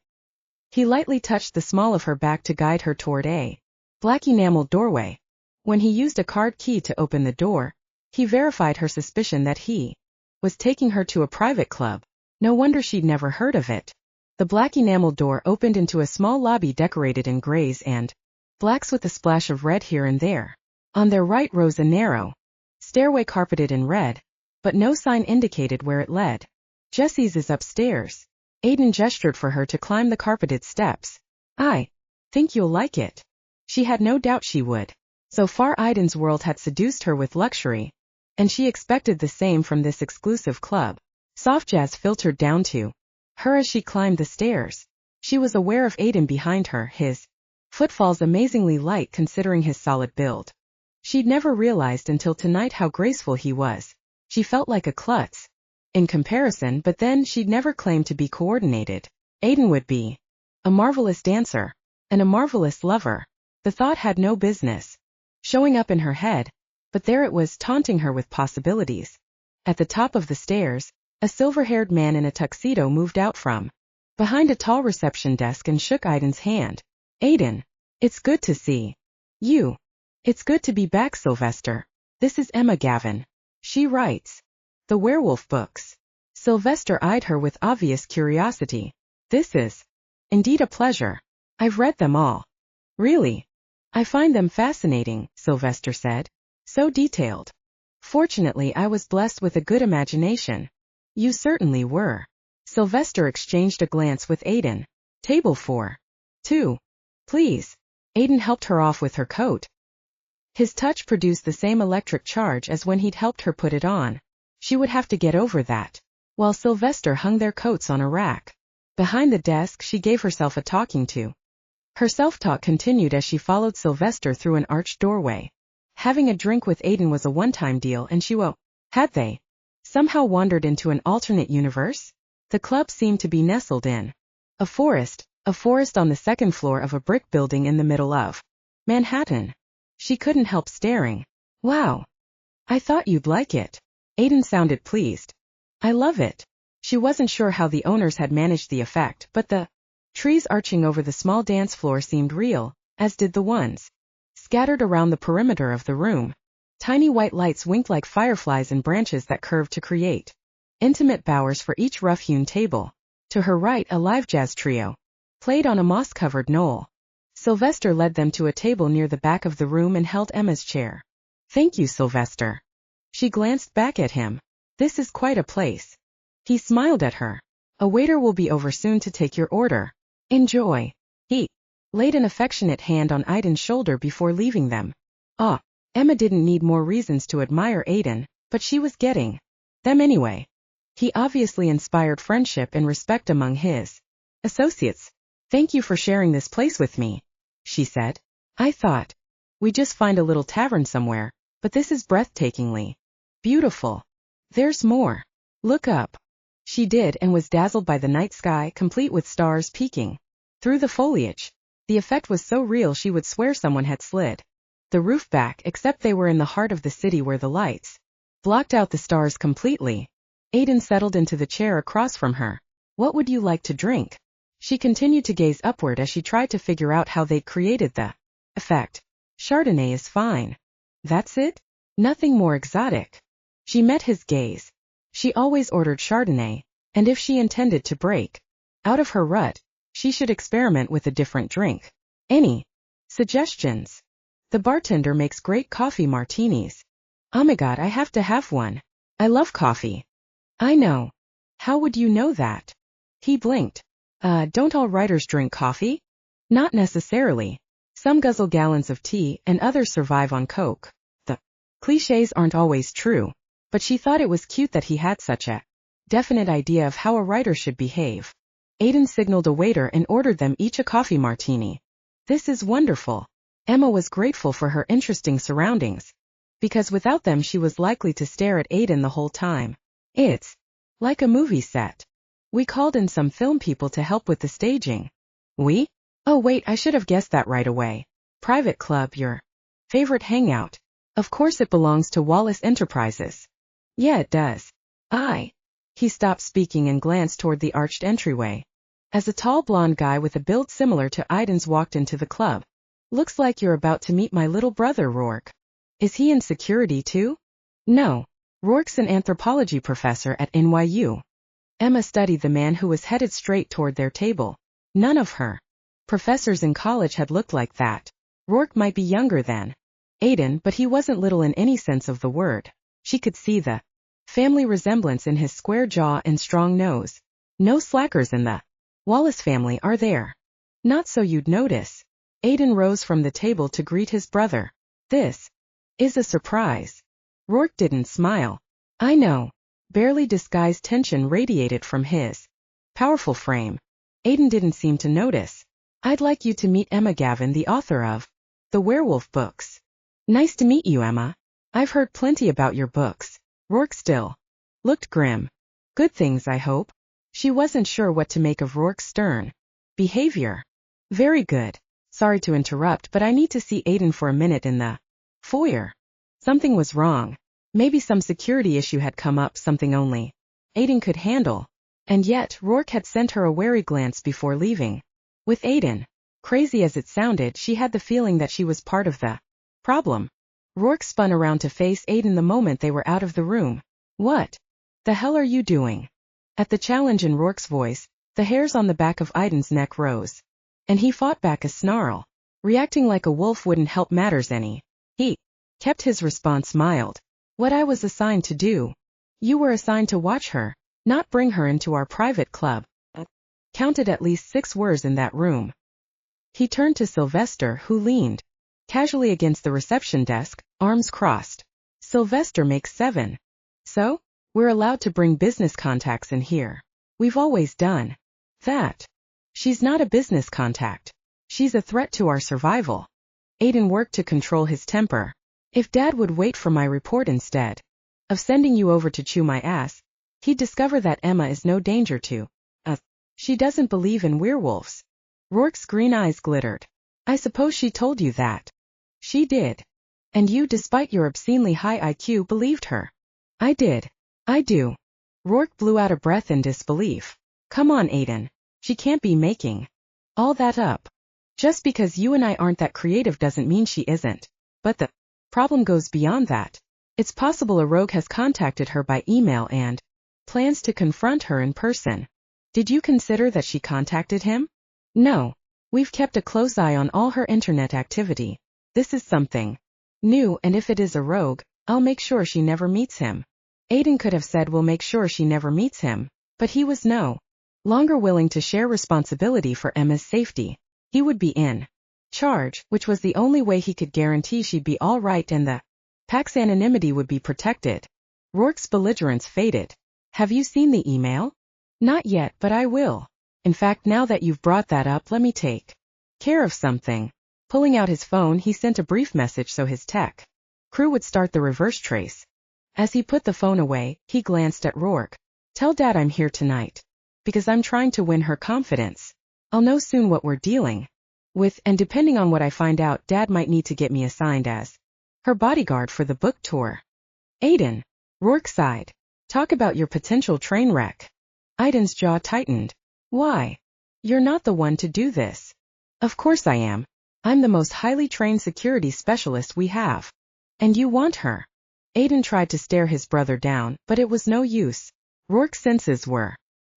[SPEAKER 1] He lightly touched the small of her back to guide her toward a black enameled doorway. When he used a card key to open the door, he verified her suspicion that he was taking her to a private club. No wonder she'd never heard of it. The black enameled door opened into a small lobby decorated in grays and blacks with a splash of red here and there. On their right rose a narrow stairway carpeted in red, but no sign indicated where it led. Jesse's is upstairs. Aiden gestured for her to climb the carpeted steps. I think you'll like it. She had no doubt she would. So far Aiden's world had seduced her with luxury, and she expected the same from this exclusive club. Soft jazz filtered down to her as she climbed the stairs. She was aware of Aiden behind her, his footfalls amazingly light considering his solid build. She'd never realized until tonight how graceful he was. She felt like a klutz in comparison, but then she'd never claimed to be coordinated. Aiden would be a marvelous dancer and a marvelous lover. The thought had no business showing up in her head, but there it was, taunting her with possibilities. At the top of the stairs, a silver-haired man in a tuxedo moved out from behind a tall reception desk and shook Aiden's hand. Aiden, it's good to see you. It's good to be back, Sylvester. This is Emma Gavin. She writes the Werewolf books. Sylvester eyed her with obvious curiosity. This is indeed a pleasure. I've read them all. Really? I find them fascinating, Sylvester said. So detailed. Fortunately, I was blessed with a good imagination. You certainly were. Sylvester exchanged a glance with Aiden. Table 4. 2. Please. Aiden helped her off with her coat. His touch produced the same electric charge as when he'd helped her put it on. She would have to get over that. While Sylvester hung their coats on a rack behind the desk, she gave herself a talking to. Her self-talk continued as she followed Sylvester through an arched doorway. Having a drink with Aiden was a one-time deal, and had they somehow wandered into an alternate universe? The club seemed to be nestled in a forest on the second floor of a brick building in the middle of Manhattan. She couldn't help staring. Wow. I thought you'd like it. Aiden sounded pleased. I love it. She wasn't sure how the owners had managed the effect, but the trees arching over the small dance floor seemed real, as did the ones scattered around the perimeter of the room. Tiny white lights winked like fireflies in branches that curved to create intimate bowers for each rough-hewn table. To her right, a live jazz trio played on a moss-covered knoll. Sylvester led them to a table near the back of the room and held Emma's chair. Thank you, Sylvester. She glanced back at him. This is quite a place. He smiled at her. A waiter will be over soon to take your order. Enjoy. He laid an affectionate hand on Aiden's shoulder before leaving them. Emma didn't need more reasons to admire Aiden, but she was getting them anyway. He obviously inspired friendship and respect among his associates. Thank you for sharing this place with me, she said. I thought we'd just find a little tavern somewhere, but this is breathtakingly beautiful. There's more. Look up. She did, and was dazzled by the night sky, complete with stars peeking through the foliage. The effect was so real she would swear someone had slid the roof back, except they were in the heart of the city where the lights blocked out the stars completely. Aiden settled into the chair across from her. What would you like to drink? She continued to gaze upward as she tried to figure out how they'd created the effect. Chardonnay is fine. That's it? Nothing more exotic. She met his gaze. She always ordered Chardonnay, and if she intended to break out of her rut, she should experiment with a different drink. Any suggestions? The bartender makes great coffee martinis. Oh my god, I have to have one. I love coffee. I know. How would you know that? He blinked. Don't all writers drink coffee? Not necessarily. Some guzzle gallons of tea, and others survive on Coke. The clichés aren't always true, but she thought it was cute that he had such a definite idea of how a writer should behave. Aiden signaled a waiter and ordered them each a coffee martini. This is wonderful. Emma was grateful for her interesting surroundings, because without them she was likely to stare at Aiden the whole time. It's like a movie set. We called in some film people to help with the staging. We? Oh wait, I should have guessed that right away. Private club, your favorite hangout. Of course it belongs to Wallace Enterprises. Yeah, it does. He stopped speaking and glanced toward the arched entryway. As a tall blonde guy with a build similar to Aiden's walked into the club. Looks like you're about to meet my little brother, Rourke. Is he in security too? No. Rourke's an anthropology professor at NYU. Emma studied the man who was headed straight toward their table. None of her professors in college had looked like that. Rourke might be younger than Aiden, but he wasn't little in any sense of the word. She could see the family resemblance in his square jaw and strong nose. No slackers in the Wallace family, are there? Not so you'd notice. Aiden rose from the table to greet his brother. This is a surprise. Rourke didn't smile. I know. Barely disguised tension radiated from his powerful frame. Aiden didn't seem to notice. I'd like you to meet Emma Gavin, the author of the Werewolf books. Nice to meet you, Emma. I've heard plenty about your books. Rourke still looked grim. Good things, I hope. She wasn't sure what to make of Rourke's stern behavior. Very good. Sorry to interrupt, but I need to see Aiden for a minute in the foyer. Something was wrong. Maybe some security issue had come up, something only Aiden could handle. And yet, Rourke had sent her a wary glance before leaving. With Aiden, crazy as it sounded, she had the feeling that she was part of the problem. Rourke spun around to face Aiden the moment they were out of the room. What the hell are you doing? At the challenge in Rourke's voice, the hairs on the back of Aiden's neck rose. And he fought back a snarl. Reacting like a wolf wouldn't help matters any. He kept his response mild. What I was assigned to do. You were assigned to watch her, not bring her into our private club. Counted at least 6 words in that room. He turned to Sylvester, who leaned casually against the reception desk, arms crossed. Sylvester makes 7. So? We're allowed to bring business contacts in here. We've always done that. She's not a business contact. She's a threat to our survival. Aiden worked to control his temper. If Dad would wait for my report instead of sending you over to chew my ass, he'd discover that Emma is no danger to us. She doesn't believe in werewolves. Rourke's green eyes glittered. I suppose she told you that. She did. And you, despite your obscenely high IQ, believed her. I did. I do. Rourke blew out a breath in disbelief. Come on, Aiden. She can't be making all that up. Just because you and I aren't that creative doesn't mean she isn't. But the problem goes beyond that. It's possible a rogue has contacted her by email and plans to confront her in person. Did you consider that she contacted him? No. We've kept a close eye on all her internet activity. This is something new, and if it is a rogue, I'll make sure she never meets him. Aiden could have said we'll make sure she never meets him, but he was no longer willing to share responsibility for Emma's safety. He would be in charge, which was the only way he could guarantee she'd be all right and the pack's anonymity would be protected. Rourke's belligerence faded. Have you seen the email? Not yet, but I will. In fact, now that you've brought that up, let me take care of something. Pulling out his phone, he sent a brief message so his tech crew would start the reverse trace. As he put the phone away, he glanced at Rourke. Tell Dad I'm here tonight. Because I'm trying to win her confidence. I'll know soon what we're dealing with, and depending on what I find out, Dad might need to get me assigned as her bodyguard for the book tour. Aiden. Rourke sighed. Talk about your potential train wreck. Aiden's jaw tightened. Why? You're not the one to do this. Of course I am. I'm the most highly trained security specialist we have. And you want her. Aiden tried to stare his brother down, but it was no use. Rourke's senses were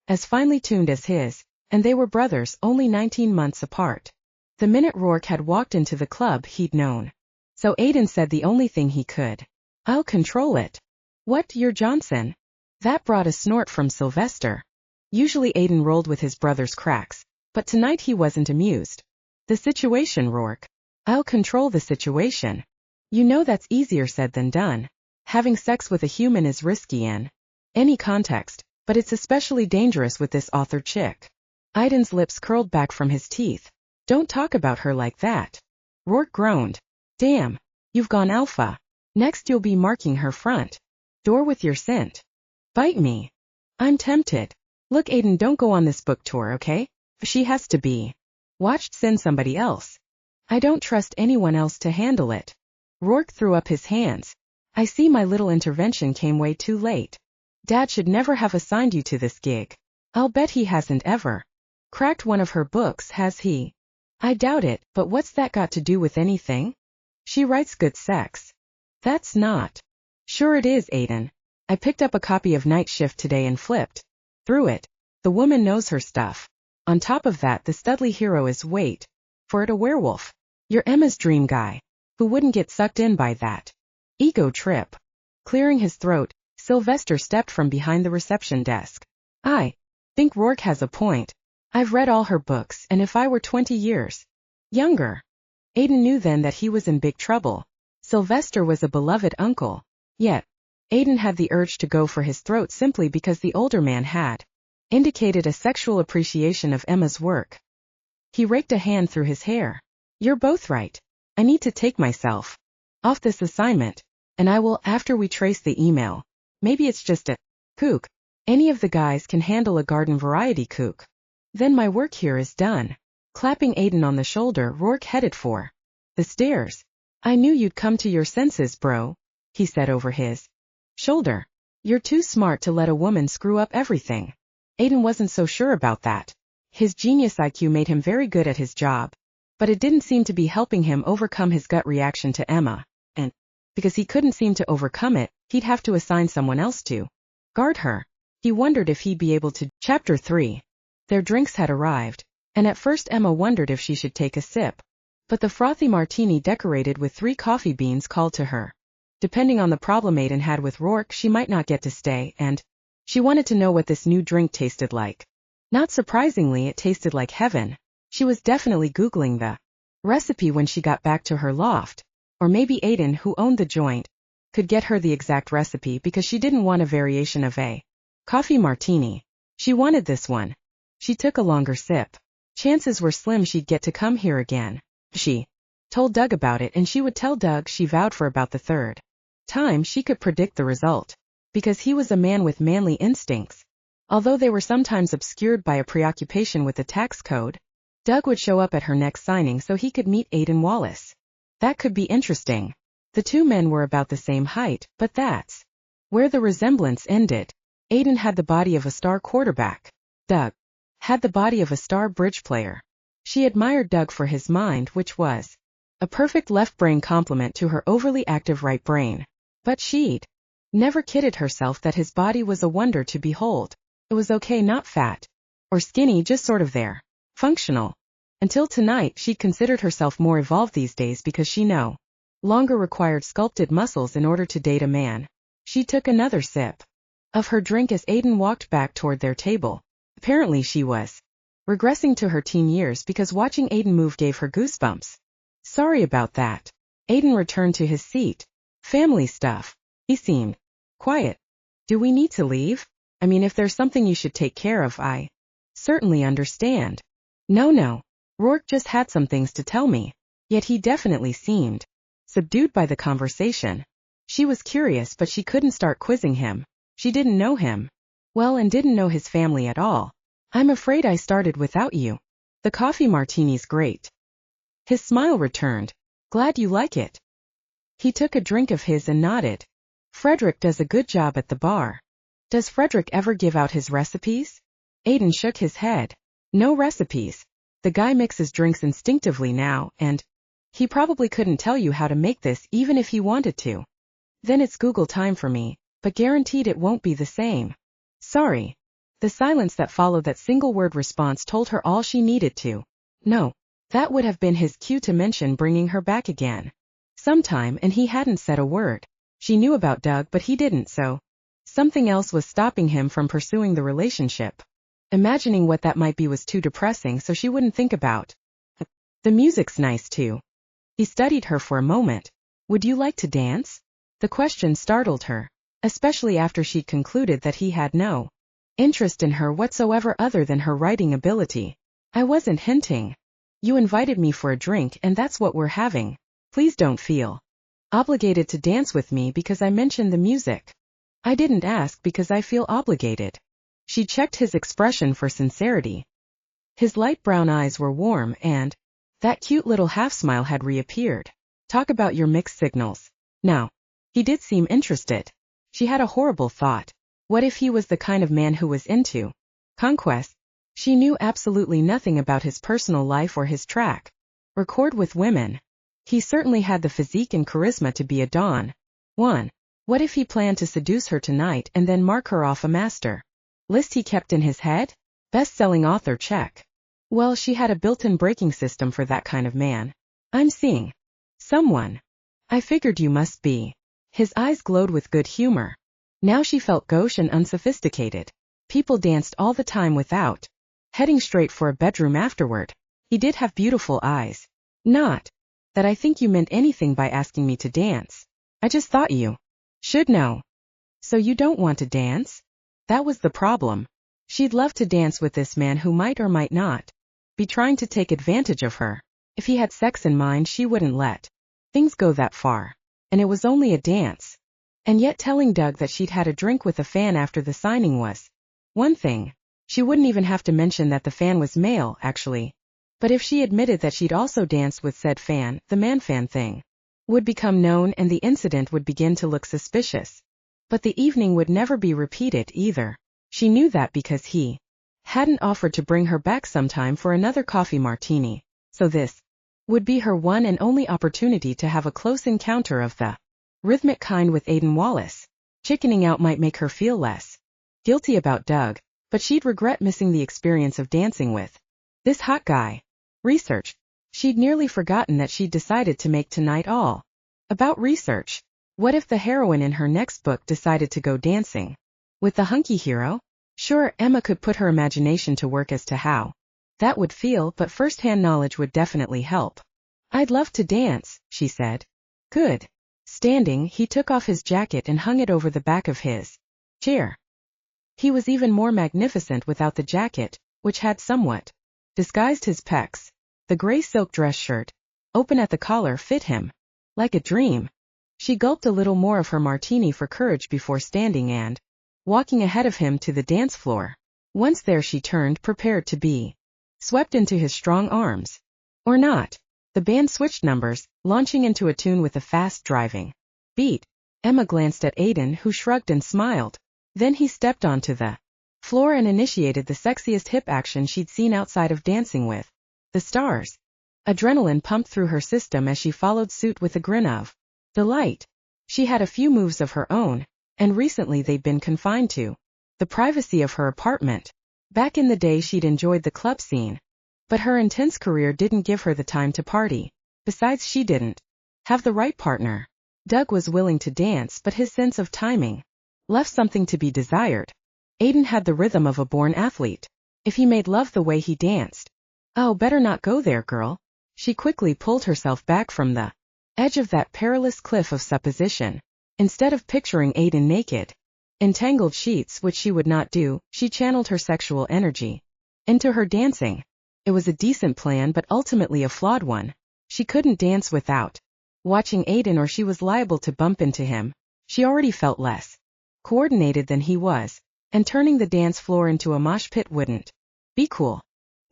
[SPEAKER 1] as finely tuned as his, and they were brothers, only 19 months apart. The minute Rourke had walked into the club, he'd known. So Aiden said the only thing he could. I'll control it. What, you're Johnson? That brought a snort from Sylvester. Usually Aiden rolled with his brother's cracks, but tonight he wasn't amused. The situation, Rourke. I'll control the situation. You know that's easier said than done. Having sex with a human is risky in any context, but it's especially dangerous with this author chick. Aiden's lips curled back from his teeth. Don't talk about her like that. Rourke groaned. Damn, you've gone alpha. Next you'll be marking her front door with your scent. Bite me. I'm tempted. Look, Aiden, don't go on this book tour, okay? She has to be watched. Send somebody else. I don't trust anyone else to handle it. Rourke threw up his hands. I see my little intervention came way too late. Dad should never have assigned you to this gig. I'll bet he hasn't ever cracked one of her books, has he? I doubt it, but what's that got to do with anything? She writes good sex. That's not. Sure it is, Aiden. I picked up a copy of Night Shift today and flipped through it. The woman knows her stuff. On top of that, the Studley hero is wait for it, a werewolf. You're Emma's dream guy. Who wouldn't get sucked in by that ego trip? Clearing his throat, Sylvester stepped from behind the reception desk. I think Rourke has a point. I've read all her books, and if I were 20 years younger. Aiden knew then that he was in big trouble. Sylvester was a beloved uncle. Yet, Aiden had the urge to go for his throat simply because the older man had indicated a sexual appreciation of Emma's work. He raked a hand through his hair. You're both right. I need to take myself off this assignment, and I will after we trace the email. Maybe it's just a kook. Any of the guys can handle a garden variety kook. Then my work here is done. Clapping Aiden on the shoulder, Rourke headed for the stairs. I knew you'd come to your senses, bro, he said over his shoulder. You're too smart to let a woman screw up everything. Aiden wasn't so sure about that. His genius IQ made him very good at his job, but it didn't seem to be helping him overcome his gut reaction to Emma, and because he couldn't seem to overcome it, he'd have to assign someone else to guard her. He wondered if he'd be able to. Chapter 3. Their drinks had arrived, and at first Emma wondered if she should take a sip. But the frothy martini decorated with 3 coffee beans called to her. Depending on the problem Aiden had with Rourke, she might not get to stay, and she wanted to know what this new drink tasted like. Not surprisingly, it tasted like heaven. She was definitely Googling the recipe when she got back to her loft. Or maybe Aiden, who owned the joint, could get her the exact recipe because she didn't want a variation of a coffee martini. She wanted this one. She took a longer sip. Chances were slim she'd get to come here again. She told Doug about it, and she would tell Doug she vowed for about the 3rd time she could predict the result, because he was a man with manly instincts. Although they were sometimes obscured by a preoccupation with the tax code, Doug would show up at her next signing so he could meet Aiden Wallace. That could be interesting. The 2 men were about the same height, but that's where the resemblance ended. Aiden had the body of a star quarterback. Doug had the body of a star bridge player. She admired Doug for his mind, which was a perfect left brain complement to her overly active right brain. But she'd never kidded herself that his body was a wonder to behold. It was okay, not fat or skinny, just sort of there. Functional. Until tonight, she'd considered herself more evolved these days because she no longer required sculpted muscles in order to date a man. She took another sip of her drink as Aiden walked back toward their table. Apparently she was regressing to her teen years because watching Aiden move gave her goosebumps. Sorry about that. Aiden returned to his seat. Family stuff. He seemed quiet. Do we need to leave? I mean, if there's something you should take care of, I certainly understand. No. Rourke just had some things to tell me. Yet he definitely seemed subdued by the conversation. She was curious, but she couldn't start quizzing him. She didn't know him well and didn't know his family at all. I'm afraid I started without you. The coffee martini's great. His smile returned. Glad you like it. He took a drink of his and nodded. Frederick does a good job at the bar. Does Frederick ever give out his recipes? Aiden shook his head. No recipes. The guy mixes drinks instinctively now, and he probably couldn't tell you how to make this even if he wanted to. Then it's Google time for me, but guaranteed it won't be the same. Sorry. The silence that followed that single-word response told her all she needed to know. That would have been his cue to mention bringing her back again sometime, and he hadn't said a word. She knew about Doug, but he didn't, so something else was stopping him from pursuing the relationship. Imagining what that might be was too depressing, so she wouldn't think about. The music's nice too. He studied her for a moment. Would you like to dance? The question startled her, especially after she'd concluded that he had no interest in her whatsoever other than her writing ability. I wasn't hinting. You invited me for a drink, and that's what we're having. Please don't feel obligated to dance with me because I mentioned the music. I didn't ask because I feel obligated. She checked his expression for sincerity. His light brown eyes were warm, and that cute little half-smile had reappeared. Talk about your mixed signals. Now, he did seem interested. She had a horrible thought. What if he was the kind of man who was into conquest? She knew absolutely nothing about his personal life or his track record with women. He certainly had the physique and charisma to be a Don Juan. What if he planned to seduce her tonight and then mark her off a master list he kept in his head? Best-selling author check. Well, she had a built-in braking system for that kind of man. I'm seeing someone. I figured you must be. His eyes glowed with good humor. Now she felt gauche and unsophisticated. People danced all the time without heading straight for a bedroom afterward. He did have beautiful eyes. Not that I think you meant anything by asking me to dance. I just thought you should know. So you don't want to dance? That was the problem. She'd love to dance with this man who might or might not be trying to take advantage of her. If he had sex in mind, she wouldn't let things go that far. And it was only a dance. And yet telling Doug that she'd had a drink with a fan after the signing was one thing. She wouldn't even have to mention that the fan was male, actually. But if she admitted that she'd also danced with said fan, the man-fan thing would become known and the incident would begin to look suspicious. But the evening would never be repeated either. She knew that because he hadn't offered to bring her back sometime for another coffee martini. So this would be her one and only opportunity to have a close encounter of the rhythmic kind with Aiden Wallace. Chickening out might make her feel less guilty about Doug, but she'd regret missing the experience of dancing with this hot guy. Research. She'd nearly forgotten that she'd decided to make tonight all about research. What if the heroine in her next book decided to go dancing with the hunky hero? Sure, Emma could put her imagination to work as to how that would feel, but first-hand knowledge would definitely help. I'd love to dance, she said. Good. Standing, he took off his jacket and hung it over the back of his chair. He was even more magnificent without the jacket, which had somewhat disguised his pecs. The gray silk dress shirt, open at the collar, fit him like a dream. She gulped a little more of her martini for courage before standing and walking ahead of him to the dance floor. Once there, she turned, prepared to be swept into his strong arms. Or not. The band switched numbers, launching into a tune with a fast driving beat. Emma glanced at Aiden, who shrugged and smiled. Then he stepped onto the floor and initiated the sexiest hip action she'd seen outside of Dancing with the Stars. Adrenaline pumped through her system as she followed suit with a grin of delight. She had a few moves of her own, and recently they'd been confined to the privacy of her apartment. Back in the day she'd enjoyed the club scene, but her intense career didn't give her the time to party. Besides, she didn't have the right partner. Doug was willing to dance, but his sense of timing left something to be desired. Aiden had the rhythm of a born athlete. If he made love the way he danced, oh, better not go there, girl. She quickly pulled herself back from the edge of that perilous cliff of supposition. Instead of picturing Aiden naked, entangled sheets, which she would not do, she channeled her sexual energy into her dancing. It was a decent plan, but ultimately a flawed one. She couldn't dance without watching Aiden, or she was liable to bump into him. She already felt less coordinated than he was, and turning the dance floor into a mosh pit wouldn't be cool.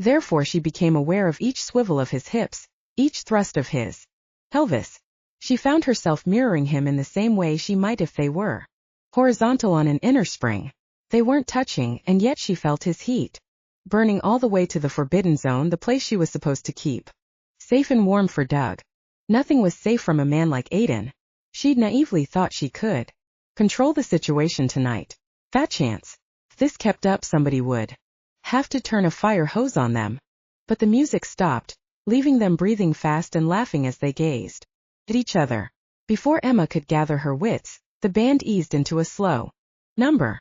[SPEAKER 1] Therefore she became aware of each swivel of his hips, each thrust of his pelvis. She found herself mirroring him in the same way she might if they were horizontal on an inner spring. They weren't touching, and yet she felt his heat burning all the way to the forbidden zone, the place she was supposed to keep safe and warm for Doug. Nothing was safe from a man like Aiden. She'd naively thought she could control the situation tonight. Fat chance. If this kept up, somebody would have to turn a fire hose on them. But the music stopped, leaving them breathing fast and laughing as they gazed at each other. Before Emma could gather her wits, the band eased into a slow number.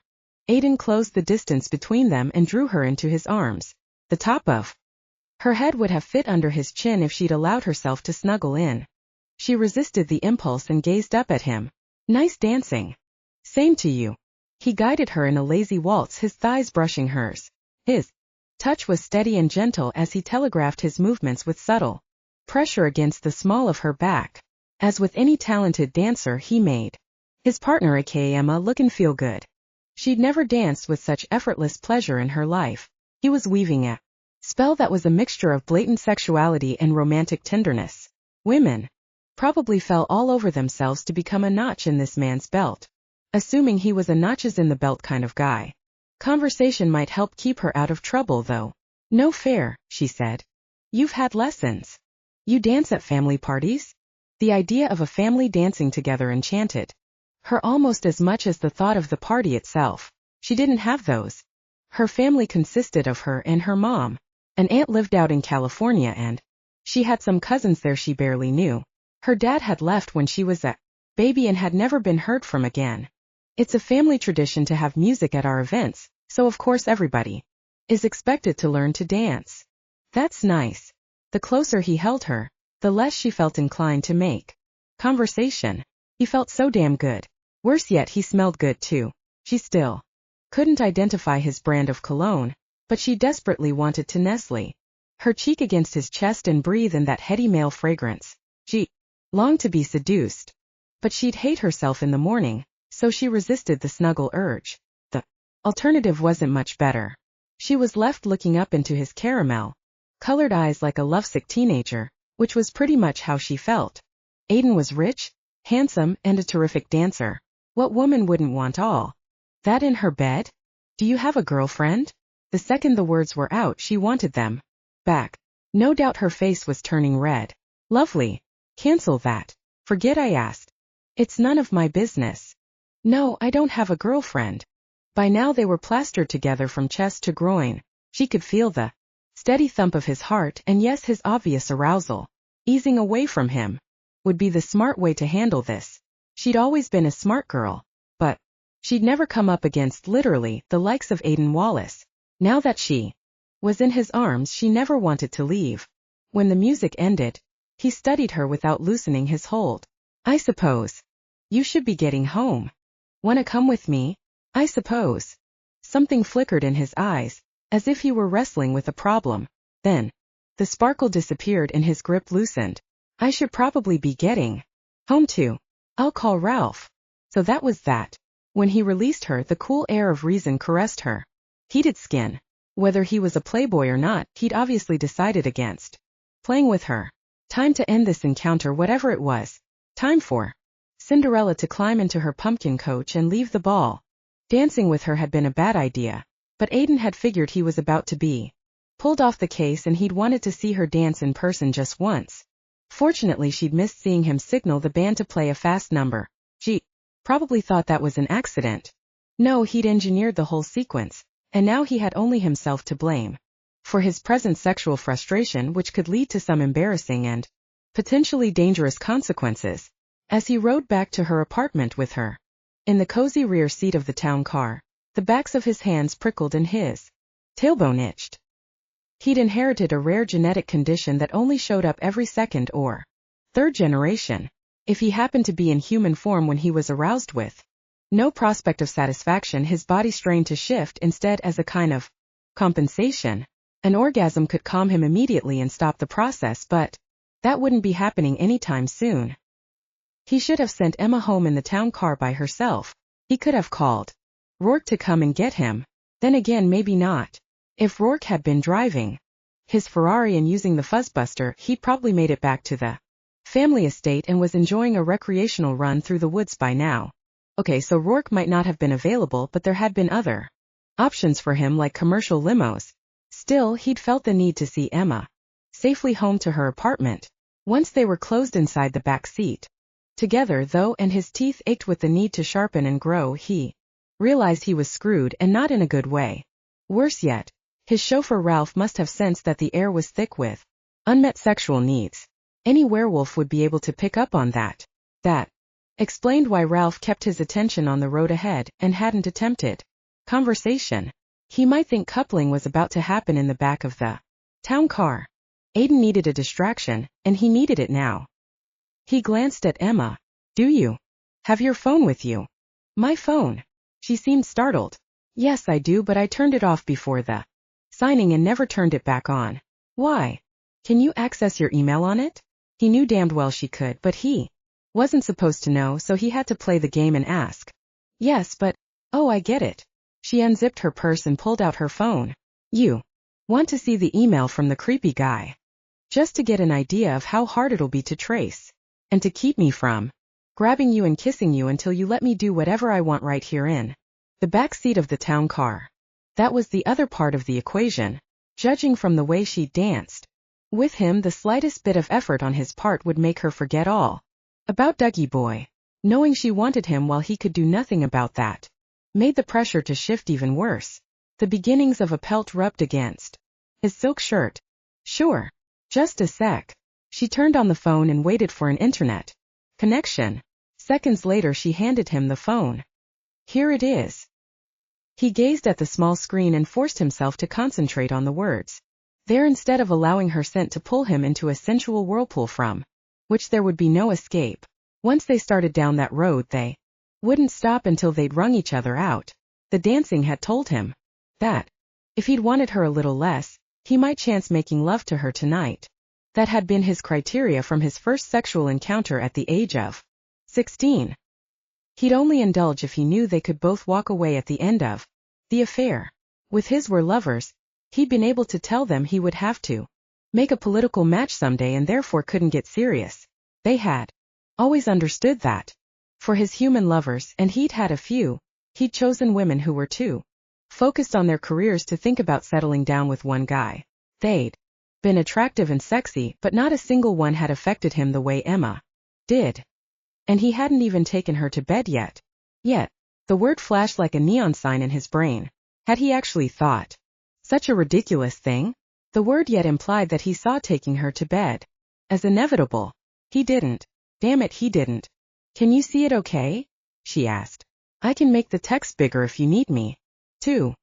[SPEAKER 1] Aiden closed the distance between them and drew her into his arms. The top of her head would have fit under his chin if she'd allowed herself to snuggle in. She resisted the impulse and gazed up at him. Nice dancing. Same to you. He guided her in a lazy waltz, his thighs brushing hers. His touch was steady and gentle as he telegraphed his movements with subtle pressure against the small of her back. As with any talented dancer, he made his partner, aka Emma, look and feel good. She'd never danced with such effortless pleasure in her life. He was weaving a spell that was a mixture of blatant sexuality and romantic tenderness. Women probably fell all over themselves to become a notch in this man's belt, assuming he was a notches in the belt kind of guy. Conversation might help keep her out of trouble, though. No fair, she said. You've had lessons. You dance at family parties? The idea of a family dancing together enchanted her almost as much as the thought of the party itself. She didn't have those. Her family consisted of her and her mom. An aunt lived out in California and she had some cousins there she barely knew. Her dad had left when she was a baby and had never been heard from again. It's a family tradition to have music at our events, so of course everybody is expected to learn to dance. That's nice. The closer he held her, the less she felt inclined to make conversation. He felt so damn good. Worse yet, he smelled good too. She still Couldn't identify his brand of cologne, but she desperately wanted to nestle her cheek against his chest and breathe in that heady male fragrance. She longed to be seduced, but she'd hate herself in the morning, so she resisted the snuggle urge. The alternative wasn't much better. She was left looking up into his caramel-colored eyes like a lovesick teenager, which was pretty much how she felt. Aiden was rich, handsome, and a terrific dancer. What woman wouldn't want all that in her bed? Do you have a girlfriend? The second the words were out, she wanted them back. No doubt her face was turning red. Lovely. Cancel that. Forget I asked. It's none of my business. No, I don't have a girlfriend. By now they were plastered together from chest to groin. She could feel the steady thump of his heart, and yes, his obvious arousal. Easing away from him would be the smart way to handle this. She'd always been a smart girl, but she'd never come up against, literally, the likes of Aiden Wallace. Now that she was in his arms, she never wanted to leave. When the music ended, he studied her without loosening his hold. I suppose you should be getting home. Wanna come with me? I suppose. Something flickered in his eyes, as if he were wrestling with a problem. Then the sparkle disappeared and his grip loosened. I should probably be getting home too. I'll call Ralph. So that was that. When he released her, the cool air of reason caressed her heated skin. Whether he was a playboy or not, he'd obviously decided against playing with her. Time to end this encounter, whatever it was. Time for Cinderella to climb into her pumpkin coach and leave the ball. Dancing with her had been a bad idea, but Aiden had figured he was about to be pulled off the case and he'd wanted to see her dance in person just once. Fortunately, she'd missed seeing him signal the band to play a fast number. She probably thought that was an accident. No, he'd engineered the whole sequence, and now he had only himself to blame for his present sexual frustration, which could lead to some embarrassing and potentially dangerous consequences. As he rode back to her apartment with her in the cozy rear seat of the town car, the backs of his hands prickled and his tailbone itched. He'd inherited a rare genetic condition that only showed up every second or third generation. If he happened to be in human form when he was aroused with no prospect of satisfaction, his body strained to shift instead as a kind of compensation. An orgasm could calm him immediately and stop the process, but that wouldn't be happening anytime soon. He should have sent Emma home in the town car by herself. He could have called Rourke to come and get him. Then again, maybe not. If Rourke had been driving his Ferrari and using the fuzzbuster, he'd probably made it back to the family estate and was enjoying a recreational run through the woods by now. Okay, so Rourke might not have been available, but there had been other options for him, like commercial limos. Still, he'd felt the need to see Emma safely home to her apartment. Once they were closed inside the back seat together, though, and his teeth ached with the need to sharpen and grow, he realized he was screwed, and not in a good way. Worse yet, his chauffeur Ralph must have sensed that the air was thick with unmet sexual needs. Any werewolf would be able to pick up on that. That explained why Ralph kept his attention on the road ahead and hadn't attempted conversation. He might think coupling was about to happen in the back of the town car. Aiden needed a distraction, and he needed it now. He glanced at Emma. Do you have your phone with you? My phone? She seemed startled. Yes, I do, but I turned it off before the signing and never turned it back on. Why? Can you access your email on it? He knew damned well she could, but he wasn't supposed to know, so he had to play the game and ask. Yes, but, oh, I get it. She unzipped her purse and pulled out her phone. You want to see the email from the creepy guy? Just to get an idea of how hard it'll be to trace, and to keep me from grabbing you and kissing you until you let me do whatever I want right here in the back seat of the town car. That was the other part of the equation. Judging from the way she danced with him, the slightest bit of effort on his part would make her forget all about Dougie Boy. Knowing she wanted him while he could do nothing about that made the pressure to shift even worse. The beginnings of a pelt rubbed against his silk shirt. Sure. Just a sec. She turned on the phone and waited for an internet connection. Seconds later, she handed him the phone. Here it is. He gazed at the small screen and forced himself to concentrate on the words there instead of allowing her scent to pull him into a sensual whirlpool from which there would be no escape. Once they started down that road, they wouldn't stop until they'd wrung each other out. The dancing had told him that, if he'd wanted her a little less, he might chance making love to her tonight. That had been his criteria from his first sexual encounter at the age of 16. He'd only indulge if he knew they could both walk away at the end of the affair. With his were lovers, he'd been able to tell them he would have to make a political match someday and therefore couldn't get serious. They had always understood that. For his human lovers, and he'd had a few, he'd chosen women who were too focused on their careers to think about settling down with one guy. They'd been attractive and sexy, but not a single one had affected him the way Emma did. And he hadn't even taken her to bed yet. Yet, the word flashed like a neon sign in his brain. Had he actually thought such a ridiculous thing? The word yet implied that he saw taking her to bed as inevitable. He didn't. Damn it, he didn't. Can you see it okay? She asked. I can make the text bigger if you need me to.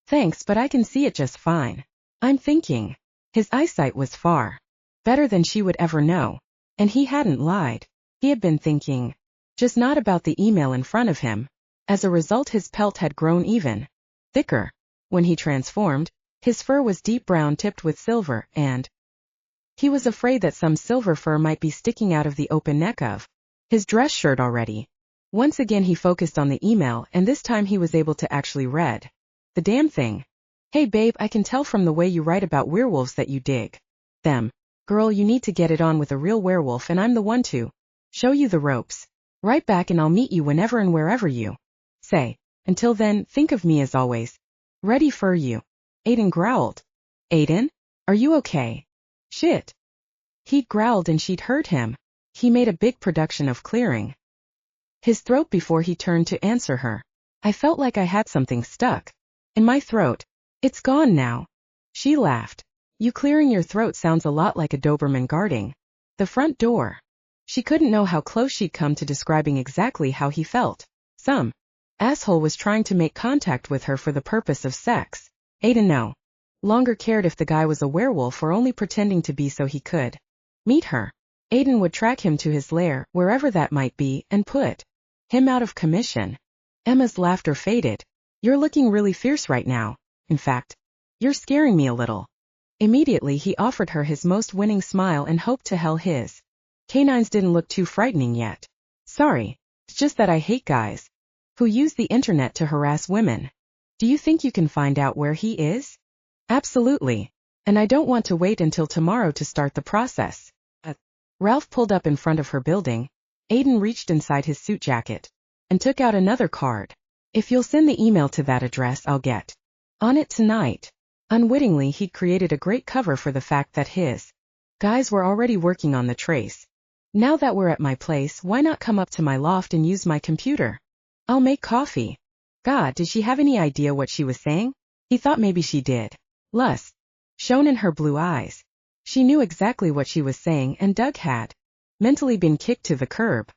[SPEAKER 1] Thanks, but I can see it just fine. I'm thinking. His eyesight was far better than she would ever know. And he hadn't lied. He had been thinking. Just not about the email in front of him. As a result, his pelt had grown even thicker. When he transformed, his fur was deep brown tipped with silver, and he was afraid that some silver fur might be sticking out of the open neck of his dress shirt already. Once again he focused on the email, and this time he was able to actually read the damn thing. Hey babe, I can tell from the way you write about werewolves that you dig them. Girl, you need to get it on with a real werewolf, and I'm the one to show you the ropes. Right back, and I'll meet you whenever and wherever you say. Until then, think of me as always ready for you. Aiden growled. Aiden? Are you okay? Shit. He'd growled and she'd heard him. He made a big production of clearing his throat before he turned to answer her. I felt like I had something stuck in my throat. It's gone now. She laughed. You clearing your throat sounds a lot like a Doberman guarding the front door. She couldn't know how close she'd come to describing exactly how he felt. Some asshole was trying to make contact with her for the purpose of sex. Aiden no longer cared if the guy was a werewolf or only pretending to be so he could meet her. Aiden would track him to his lair, wherever that might be, and put him out of commission. Emma's laughter faded. You're looking really fierce right now. In fact, you're scaring me a little. Immediately he offered her his most winning smile and hoped to hell his canines didn't look too frightening yet. Sorry, it's just that I hate guys who use the internet to harass women. Do you think you can find out where he is? Absolutely. And I don't want to wait until tomorrow to start the process. Ralph pulled up in front of her building. Aiden reached inside his suit jacket and took out another card. If you'll send the email to that address, I'll get on it tonight. Unwittingly, he'd created a great cover for the fact that his guys were already working on the trace. Now that we're at my place, why not come up to my loft and use my computer? I'll make coffee. God, did she have any idea what she was saying? He thought maybe she did. Lust shone in her blue eyes. She knew exactly what she was saying, and Doug had mentally been kicked to the curb.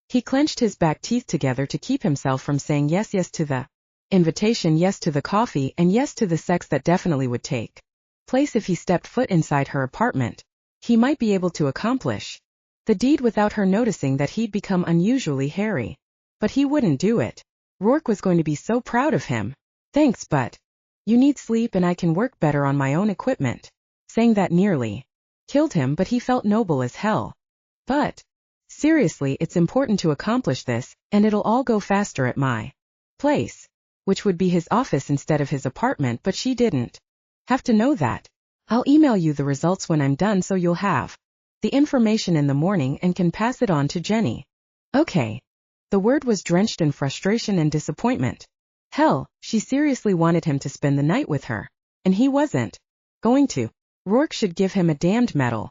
[SPEAKER 1] He clenched his back teeth together to keep himself from saying yes to the invitation, yes to the coffee, and yes to the sex that definitely would take place if he stepped foot inside her apartment. He might be able to accomplish the deed without her noticing that he'd become unusually hairy. But he wouldn't do it. Rourke was going to be so proud of him. Thanks, but you need sleep and I can work better on my own equipment. Saying that nearly killed him, but he felt noble as hell. But seriously, it's important to accomplish this, and it'll all go faster at my place, which would be his office instead of his apartment, but she didn't have to know that. I'll email you the results when I'm done so you'll have the information in the morning and can pass it on to Jenny. Okay. The word was drenched in frustration and disappointment. Hell, she seriously wanted him to spend the night with her, and he wasn't going to. Rourke should give him a damned medal.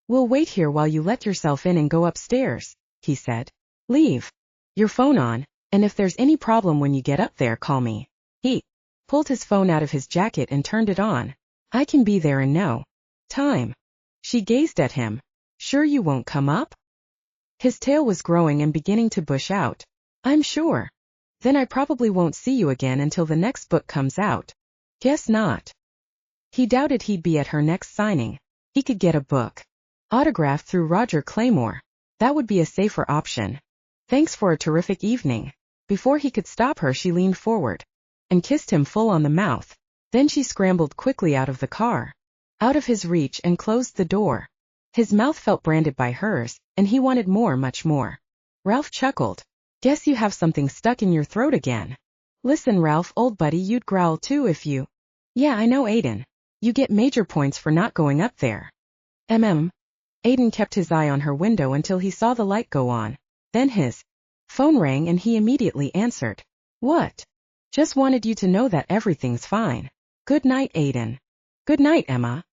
[SPEAKER 1] We'll wait here while you let yourself in and go upstairs, he said. Leave your phone on, and if there's any problem when you get up there, call me. He pulled his phone out of his jacket and turned it on. I can be there in no time. She gazed at him. Sure you won't come up? His tail was growing and beginning to bush out. I'm sure. Then I probably won't see you again until the next book comes out. Guess not. He doubted he'd be at her next signing. He could get a book autographed through Roger Claymore. That would be a safer option. Thanks for a terrific evening. Before he could stop her, she leaned forward. and kissed him full on the mouth. Then she scrambled quickly out of the car, out of his reach, and closed the door. His mouth felt branded by hers, and he wanted more, much more. Ralph chuckled. Guess you have something stuck in your throat again. Listen, Ralph, old buddy, you'd growl too if you... Yeah, I know, Aiden. You get major points for not going up there. Aiden kept his eye on her window until he saw the light go on. Then his phone rang and he immediately answered. What? Just wanted you to know that everything's fine. Good night, Aiden. Good night, Emma.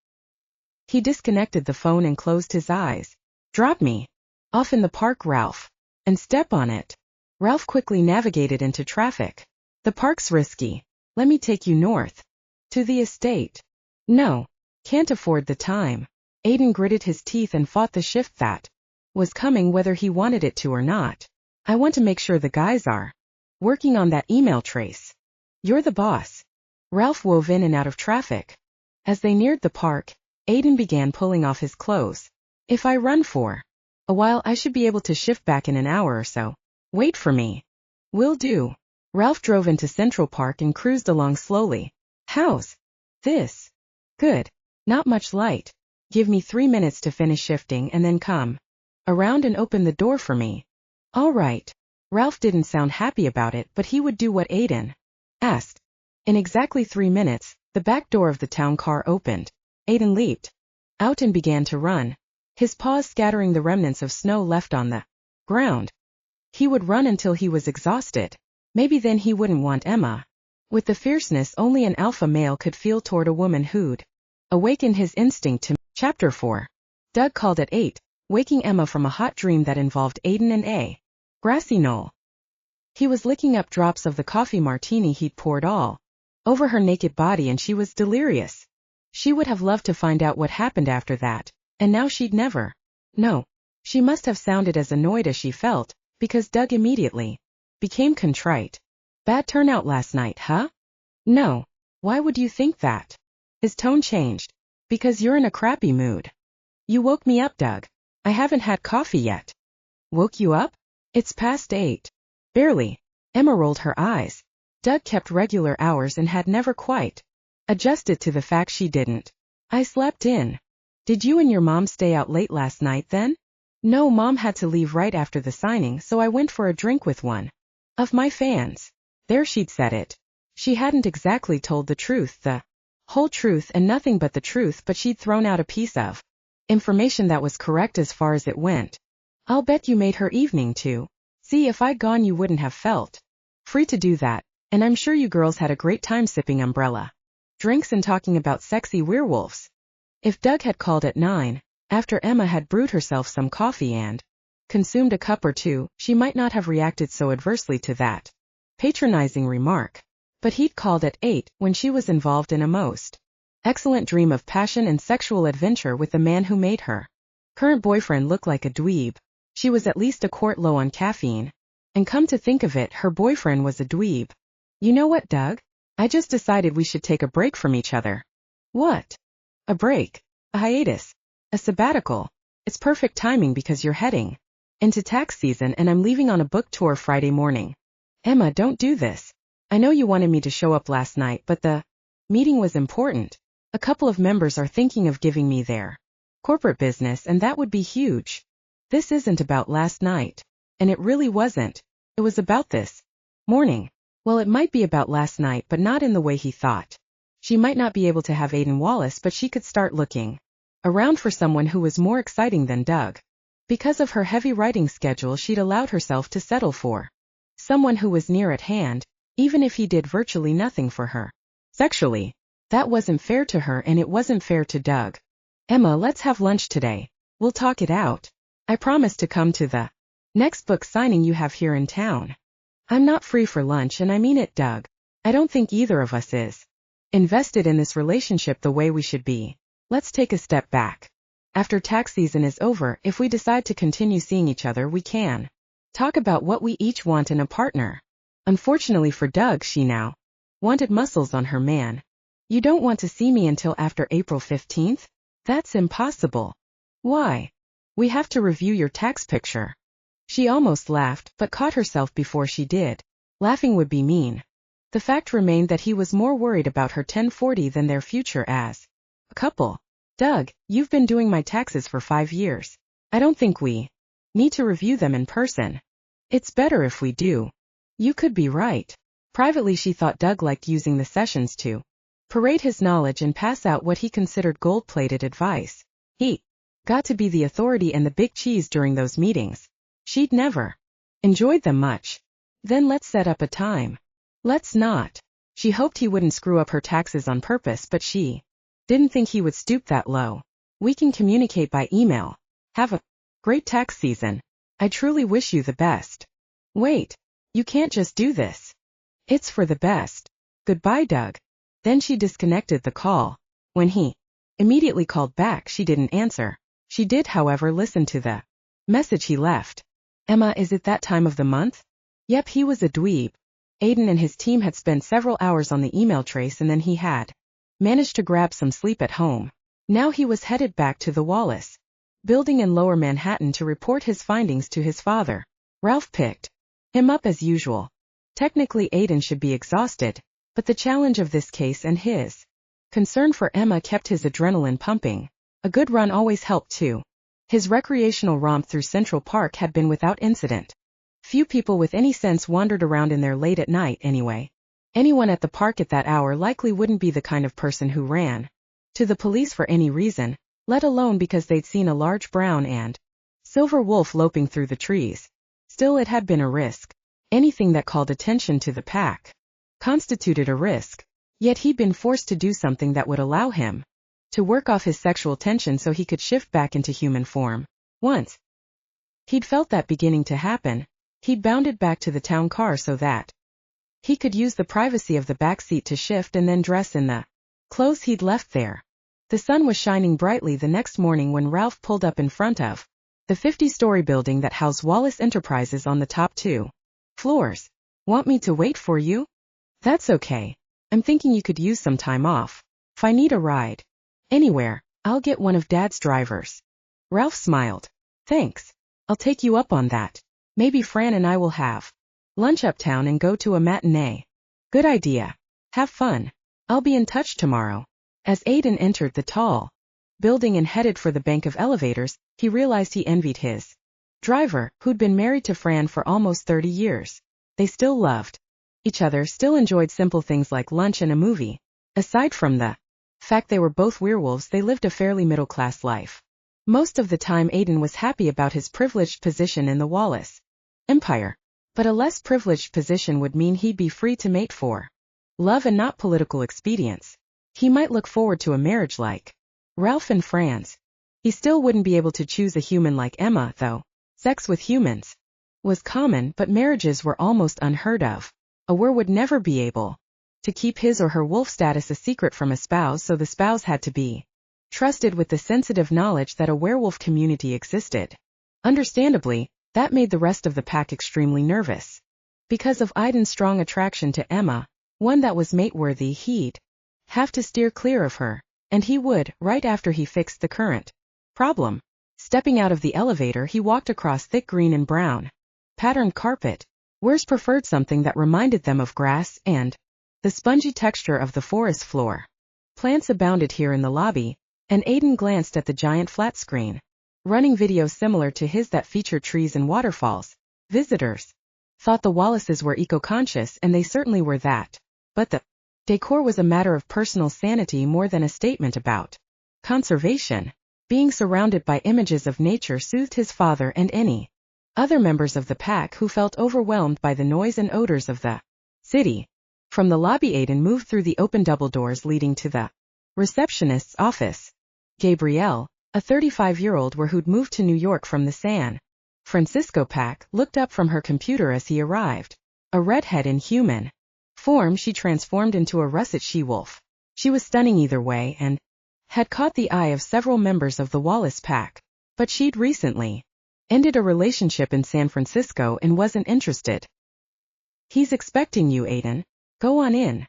[SPEAKER 1] He disconnected the phone and closed his eyes. Drop me off in the park, Ralph, and step on it. Ralph quickly navigated into traffic. The park's risky. Let me take you north. To the estate. No. Can't afford the time. Aiden gritted his teeth and fought the shift that was coming whether he wanted it to or not. I want to make sure the guys are working on that email trace. You're the boss. Ralph wove in and out of traffic. As they neared the park, Aiden began pulling off his clothes. If I run for a while, I should be able to shift back in an hour or so. Wait for me. Will do. Ralph drove into Central Park and cruised along slowly. How's this? Good. Not much light. Give me 3 minutes to finish shifting and then come around and open the door for me. All right. Ralph didn't sound happy about it, but he would do what Aiden asked. In exactly 3 minutes, the back door of the town car opened. Aiden leaped out and began to run, his paws scattering the remnants of snow left on the ground. He would run until he was exhausted. Maybe then he wouldn't want Emma, with the fierceness only an alpha male could feel toward a woman who'd awakened his instinct to... Chapter 4. Doug called at 8, waking Emma from a hot dream that involved Aiden and a grassy knoll. He was licking up drops of the coffee martini he'd poured all over her naked body, and she was delirious. She would have loved to find out what happened after that, and now she'd never know. She must have sounded as annoyed as she felt, because Doug immediately became contrite. Bad turnout last night, huh? No. Why would you think that? His tone changed. Because you're in a crappy mood. You woke me up, Doug. I haven't had coffee yet. Woke you up? It's past 8. Barely. Emma rolled her eyes. Doug kept regular hours and had never quite adjusted to the fact she didn't. I slept in. Did you and your mom stay out late last night then? No, Mom had to leave right after the signing, so I went for a drink with one of my fans. There, she'd said it. She hadn't exactly told the truth, the whole truth and nothing but the truth, but she'd thrown out a piece of information that was correct as far as it went. I'll bet you made her evening too. See, if I'd gone you wouldn't have felt free to do that, and I'm sure you girls had a great time sipping umbrella drinks and talking about sexy werewolves. If Doug had called at 9, after Emma had brewed herself some coffee and consumed a cup or two, she might not have reacted so adversely to that patronizing remark. But he'd called at 8 when she was involved in a most excellent dream of passion and sexual adventure with the man who made her current boyfriend look like a dweeb. She was at least a quart low on caffeine. And come to think of it, her boyfriend was a dweeb. You know what, Doug? I just decided we should take a break from each other. What? A break? A hiatus? A sabbatical? It's perfect timing because you're heading into tax season and I'm leaving on a book tour Friday morning. Emma, don't do this. I know you wanted me to show up last night, but the meeting was important. A couple of members are thinking of giving me their corporate business, and that would be huge. This isn't about last night. And it really wasn't. It was about this morning. Well, it might be about last night, but not in the way he thought. She might not be able to have Aiden Wallace, but she could start looking around for someone who was more exciting than Doug. Because of her heavy writing schedule, she'd allowed herself to settle for someone who was near at hand, even if he did virtually nothing for her sexually. That wasn't fair to her, and it wasn't fair to Doug. Emma, let's have lunch today. We'll talk it out. I promise to come to the next book signing you have here in town. I'm not free for lunch, and I mean it, Doug. I don't think either of us is invested in this relationship the way we should be. Let's take a step back. After tax season is over, if we decide to continue seeing each other, we can talk about what we each want in a partner. Unfortunately for Doug, she now wanted muscles on her man. You don't want to see me until after April 15th? That's impossible. Why? We have to review your tax picture. She almost laughed, but caught herself before she did. Laughing would be mean. The fact remained that he was more worried about her 1040 than their future as a couple. Doug, you've been doing my taxes for 5 years. I don't think we need to review them in person. It's better if we do. You could be right. Privately, she thought Doug liked using the sessions to parade his knowledge and pass out what he considered gold-plated advice. He got to be the authority and the big cheese during those meetings. She'd never enjoyed them much. Then let's set up a time. Let's not. She hoped he wouldn't screw up her taxes on purpose, but she didn't think he would stoop that low. We can communicate by email. Have a great tax season. I truly wish you the best. Wait. You can't just do this. It's for the best. Goodbye, Doug. Then she disconnected the call. When he immediately called back, she didn't answer. She did, however, listen to the message he left. Emma, is it that time of the month? Yep, he was a dweeb. Aiden and his team had spent several hours on the email trace, and then he had managed to grab some sleep at home. Now he was headed back to the Wallace building in Lower Manhattan to report his findings to his father. Ralph picked him up as usual. Technically, Aiden should be exhausted, but the challenge of this case and his concern for Emma kept his adrenaline pumping. A good run always helped too. His recreational romp through Central Park had been without incident. Few people with any sense wandered around in there late at night anyway. Anyone at the park at that hour likely wouldn't be the kind of person who ran to the police for any reason, let alone because they'd seen a large brown and silver wolf loping through the trees. Still, it had been a risk. Anything that called attention to the pack constituted a risk. Yet he'd been forced to do something that would allow him to work off his sexual tension so he could shift back into human form. Once he'd felt that beginning to happen, he'd bounded back to the town car so that he could use the privacy of the back seat to shift and then dress in the clothes he'd left there. The sun was shining brightly the next morning when Ralph pulled up in front of the 50-story building that housed Wallace Enterprises on the top 2 floors. Want me to wait for you? That's okay. I'm thinking you could use some time off. If I need a ride anywhere, I'll get one of Dad's drivers. Ralph smiled. Thanks. I'll take you up on that. Maybe Fran and I will have lunch uptown and go to a matinee. Good idea. Have fun. I'll be in touch tomorrow. As Aiden entered the tall building and headed for the bank of elevators, he realized he envied his driver, who'd been married to Fran for almost 30 years. They still loved each other, still enjoyed simple things like lunch and a movie. Aside from the fact they were both werewolves, they lived a fairly middle-class life. Most of the time, Aiden was happy about his privileged position in the Wallace Empire. But a less privileged position would mean he'd be free to mate for love and not political expedience. He might look forward to a marriage like Ralph and Fran's. He still wouldn't be able to choose a human like Emma, though. Sex with humans was common, but marriages were almost unheard of. A were would never be able to keep his or her wolf status a secret from a spouse, so the spouse had to be trusted with the sensitive knowledge that a werewolf community existed. Understandably, that made the rest of the pack extremely nervous. Because of Aiden's strong attraction to Emma, one that was mate-worthy, he'd have to steer clear of her, and he would, right after he fixed the current problem. Stepping out of the elevator, he walked across thick green and brown patterned carpet. Wers preferred something that reminded them of grass and the spongy texture of the forest floor. Plants abounded here in the lobby, and Aiden glanced at the giant flat screen running videos similar to his that featured trees and waterfalls. Visitors thought the Wallaces were eco-conscious, and they certainly were that. But the decor was a matter of personal sanity more than a statement about conservation. Being surrounded by images of nature soothed his father and any other members of the pack who felt overwhelmed by the noise and odors of the city. From the lobby, Aiden moved through the open double doors leading to the receptionist's office. Gabrielle, a 35-year-old who'd moved to New York from the San Francisco pack, looked up from her computer as he arrived. A redhead in human form, she transformed into a russet she-wolf. She was stunning either way and had caught the eye of several members of the Wallace pack. But she'd recently ended a relationship in San Francisco and wasn't interested. He's expecting you, Aiden. Go on in.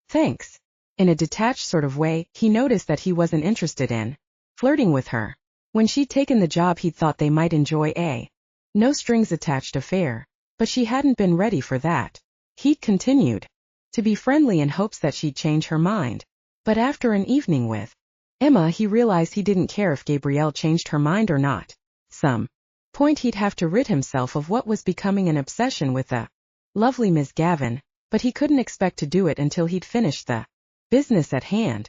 [SPEAKER 1] Thanks. In a detached sort of way, he noticed that he wasn't interested in flirting with her. When she'd taken the job, he'd thought they might enjoy a no-strings-attached affair. But she hadn't been ready for that. He'd continued. to be friendly in hopes that she'd change her mind. But after an evening with Emma, he realized he didn't care if Gabrielle changed her mind or not. Some point he'd have to rid himself of what was becoming an obsession with the lovely Miss Gavin, but he couldn't expect to do it until he'd finished the business at hand.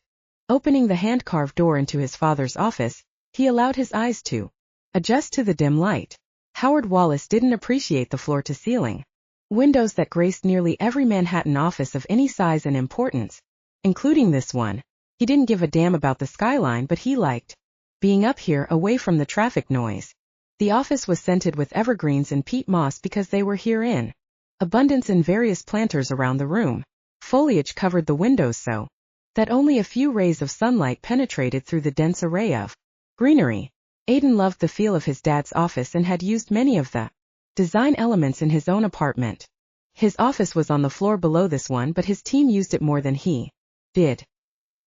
[SPEAKER 1] Opening the hand-carved door into his father's office, he allowed his eyes to adjust to the dim light. Howard Wallace didn't appreciate the floor-to-ceiling windows that graced nearly every Manhattan office of any size and importance, including this one. He didn't give a damn about the skyline, but he liked being up here away from the traffic noise. The office was scented with evergreens and peat moss because they were here in abundance, in various planters around the room. Foliage covered the windows so that only a few rays of sunlight penetrated through the dense array of greenery. Aiden loved the feel of his dad's office and had used many of the design elements in his own apartment. His office was on the floor below this one, but his team used it more than he did.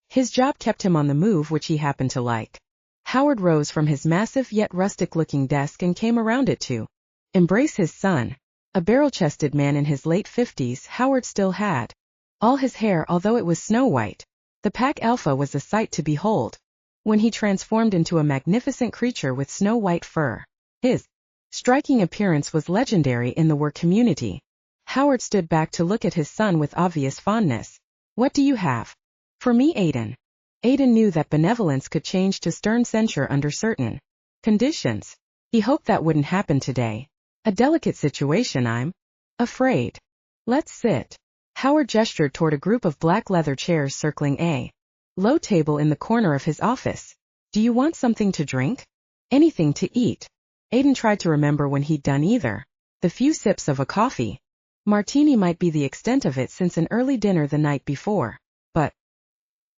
[SPEAKER 1] His job kept him on the move, which he happened to like. Howard rose from his massive yet rustic-looking desk and came around it to embrace his son. A barrel-chested man in his late 50s, Howard still had all his hair, although it was snow-white. The Pack Alpha was a sight to behold when he transformed into a magnificent creature with snow-white fur. His striking appearance was legendary in the work community. Howard stood back to look at his son with obvious fondness. "What do you have for me, Aiden?" Aiden knew that benevolence could change to stern censure under certain conditions. He hoped that wouldn't happen today. "A delicate situation, I'm afraid." "Let's sit." Howard gestured toward a group of black leather chairs circling a low table in the corner of his office. "Do you want something to drink? Anything to eat?" Aiden tried to remember when he'd done either. The few sips of a coffee martini might be the extent of it since an early dinner the night before. But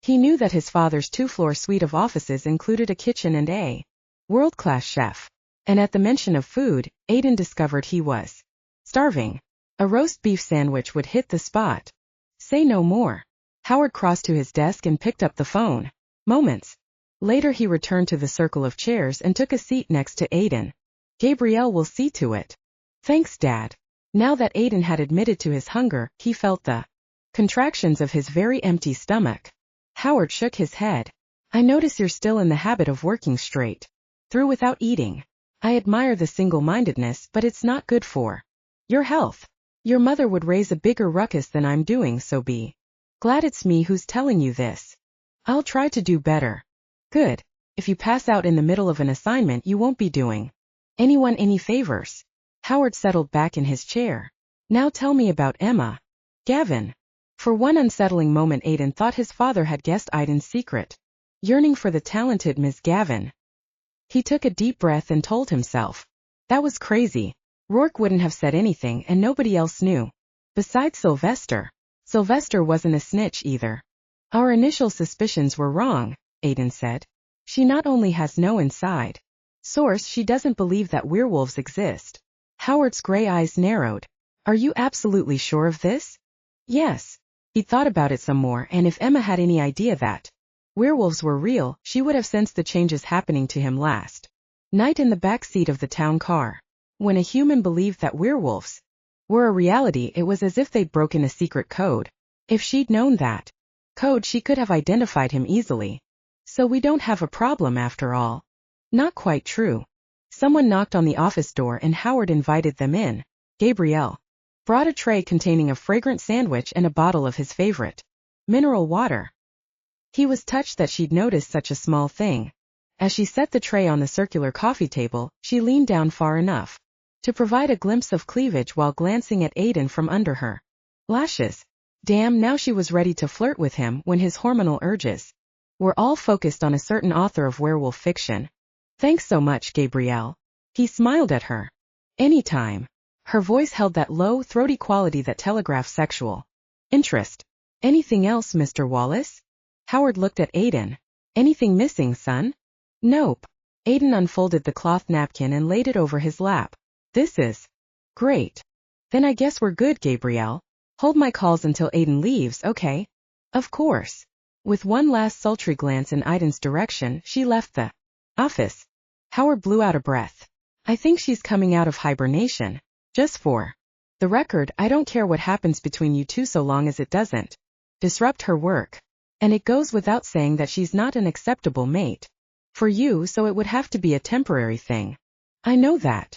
[SPEAKER 1] he knew that his father's two-floor suite of offices included a kitchen and a world-class chef. And at the mention of food, Aiden discovered he was starving. A roast beef sandwich would hit the spot. Say no more. Howard crossed to his desk and picked up the phone. Moments later, he returned to the circle of chairs and took a seat next to Aiden. "Gabrielle will see to it." "Thanks, Dad." Now that Aiden had admitted to his hunger, he felt the contractions of his very empty stomach. Howard shook his head. "I notice you're still in the habit of working straight through without eating. I admire the single-mindedness, but it's not good for your health. Your mother would raise a bigger ruckus than I'm doing, so be glad it's me who's telling you this. I'll try to do better." "Good. If you pass out in the middle of an assignment, you won't be doing anyone any favors." Howard settled back in his chair. "Now tell me about Emma Gavin." For one unsettling moment, Aiden thought his father had guessed Aiden's secret yearning for the talented Miss Gavin. He took a deep breath and told himself, that was crazy. Rourke wouldn't have said anything, and nobody else knew. Besides Sylvester. Sylvester wasn't a snitch either. "Our initial suspicions were wrong," Aiden said. "She not only has no inside source, she doesn't believe that werewolves exist." Howard's gray eyes narrowed. "Are you absolutely sure of this?" "Yes." He thought about it some more, and if Emma had any idea that werewolves were real, she would have sensed the changes happening to him last night in the back seat of the town car. When a human believed that werewolves were a reality, it was as if they'd broken a secret code. If she'd known that code, she could have identified him easily. "So we don't have a problem after all." "Not quite true." Someone knocked on the office door and Howard invited them in. Gabrielle brought a tray containing a fragrant sandwich and a bottle of his favorite mineral water. He was touched that she'd noticed such a small thing. As she set the tray on the circular coffee table, she leaned down far enough to provide a glimpse of cleavage while glancing at Aiden from under her lashes. Damn, now she was ready to flirt with him when his hormonal urges were all focused on a certain author of werewolf fiction. "Thanks so much, Gabrielle." He smiled at her. "Anytime." Her voice held that low, throaty quality that telegraphed sexual interest. "Anything else, Mr. Wallace?" Howard looked at Aiden. "Anything missing, son?" "Nope." Aiden unfolded the cloth napkin and laid it over his lap. "This is great." "Then I guess we're good, Gabrielle. Hold my calls until Aiden leaves, okay?" "Of course." With one last sultry glance in Aiden's direction, she left the office. Howard blew out a breath. "I think she's coming out of hibernation. Just for The record, I don't care what happens between you two so long as it doesn't disrupt her work. And it goes without saying that she's not an acceptable mate for you, so it would have to be a temporary thing. I know that.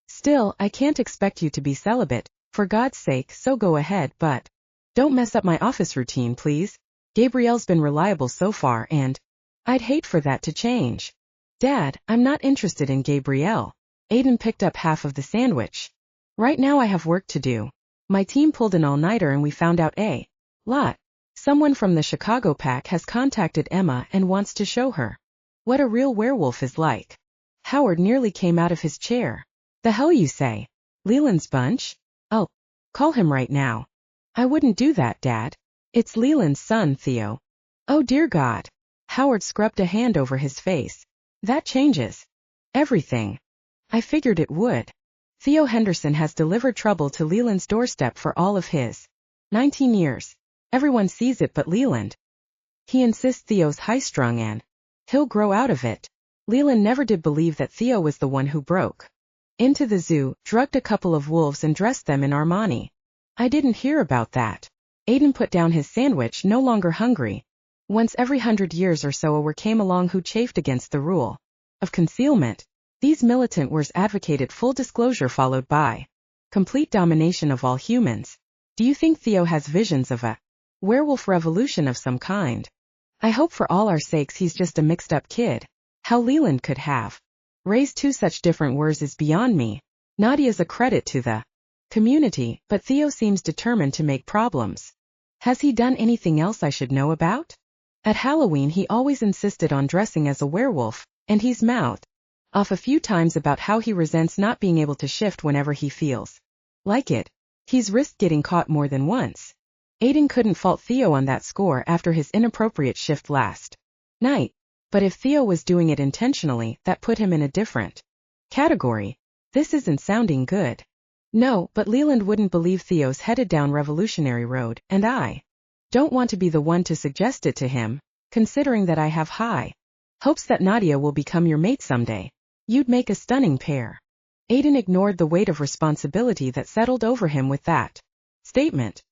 [SPEAKER 1] Still, I can't expect you to be celibate, for God's sake, so go ahead, but don't mess up my office routine, please. Gabrielle's been reliable so far and I'd hate for that to change. Dad, I'm not interested in Gabrielle. Aiden picked up half of the sandwich. Right now I have work to do. My team pulled an all-nighter and we found out a lot. Someone from the Chicago pack has contacted Emma and wants to show her what a real werewolf is like. Howard nearly came out of his chair. The hell you say? Leland's bunch? I'll call him right now. I wouldn't do that, Dad. It's Leland's son, Theo. Oh dear God. Howard scrubbed a hand over his face. That changes everything. I figured it would. Theo Henderson has delivered trouble to Leland's doorstep for all of his 19 years. Everyone sees it but Leland. He insists Theo's high-strung and he'll grow out of it. Leland never did believe that Theo was the one who broke into the zoo, drugged a couple of wolves and dressed them in Armani. I didn't hear about that. Aiden put down his sandwich, no longer hungry. Once every 100 years or so a were came along who chafed against the rule of concealment. These militant wers advocated full disclosure followed by complete domination of all humans. Do you think Theo has visions of a werewolf revolution of some kind? I hope for all our sakes he's just a mixed-up kid. How Leland could have raised two such different wers is beyond me. Nadia's a credit to the community, but Theo seems determined to make problems. Has he done anything else I should know about? At Halloween he always insisted on dressing as a werewolf, and he's mouthed off a few times about how he resents not being able to shift whenever he feels like it. He's risked getting caught more than once. Aiden couldn't fault Theo on that score after his inappropriate shift last night. But if Theo was doing it intentionally, that put him in a different category. This isn't sounding good. No, but Leland wouldn't believe Theo's headed down revolutionary road, and I don't want to be the one to suggest it to him, considering that I have high hopes that Nadia will become your mate someday. You'd make a stunning pair. Aiden ignored the weight of responsibility that settled over him with that statement.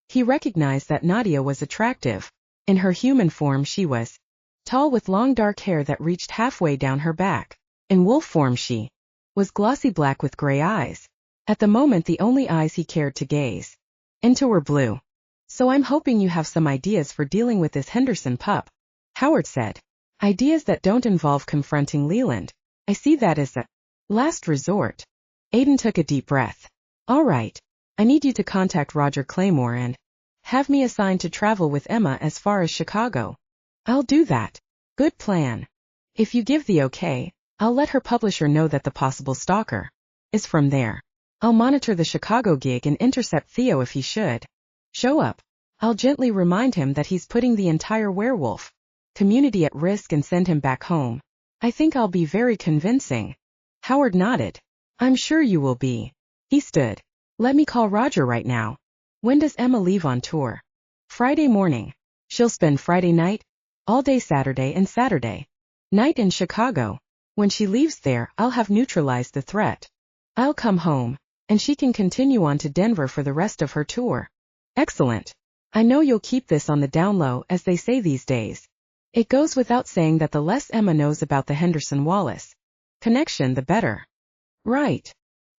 [SPEAKER 1] He recognized that Nadia was attractive. In her human form she was tall with long dark hair that reached halfway down her back. In wolf form she was glossy black with gray eyes. At the moment the only eyes he cared to gaze into were blue. So I'm hoping you have some ideas for dealing with this Henderson pup, Howard said. Ideas that don't involve confronting Leland. I see that as a last resort. Aiden took a deep breath. All right. I need you to contact Roger Claymore and have me assigned to travel with Emma as far as Chicago. I'll do that. Good plan. If you give the okay, I'll let her publisher know that the possible stalker is from there. I'll monitor the Chicago gig and intercept Theo if he should show up. I'll gently remind him that he's putting the entire werewolf community at risk and send him back home. I think I'll be very convincing. Howard nodded. I'm sure you will be. He stood. Let me call Roger right now. When does Emma leave on tour? Friday morning. She'll spend Friday night, all day Saturday and Saturday night in Chicago. When she leaves there, I'll have neutralized the threat. I'll come home, and she can continue on to Denver for the rest of her tour. Excellent. I know you'll keep this on the down low, as they say these days. It goes without saying that the less Emma knows about the Henderson-Wallace connection, the better. Right.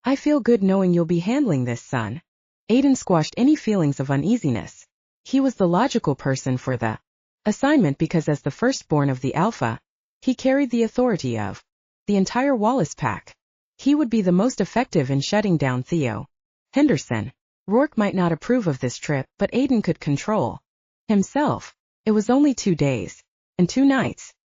[SPEAKER 1] I feel good knowing you'll be handling this, son. Aiden squashed any feelings of uneasiness. He was the logical person for the assignment because as the firstborn of the Alpha, he carried the authority of the entire Wallace pack. He would be the most effective in shutting down Theo Henderson. Rourke might not approve of this trip, but Aiden could control himself. It was only 2 days and 2 nights.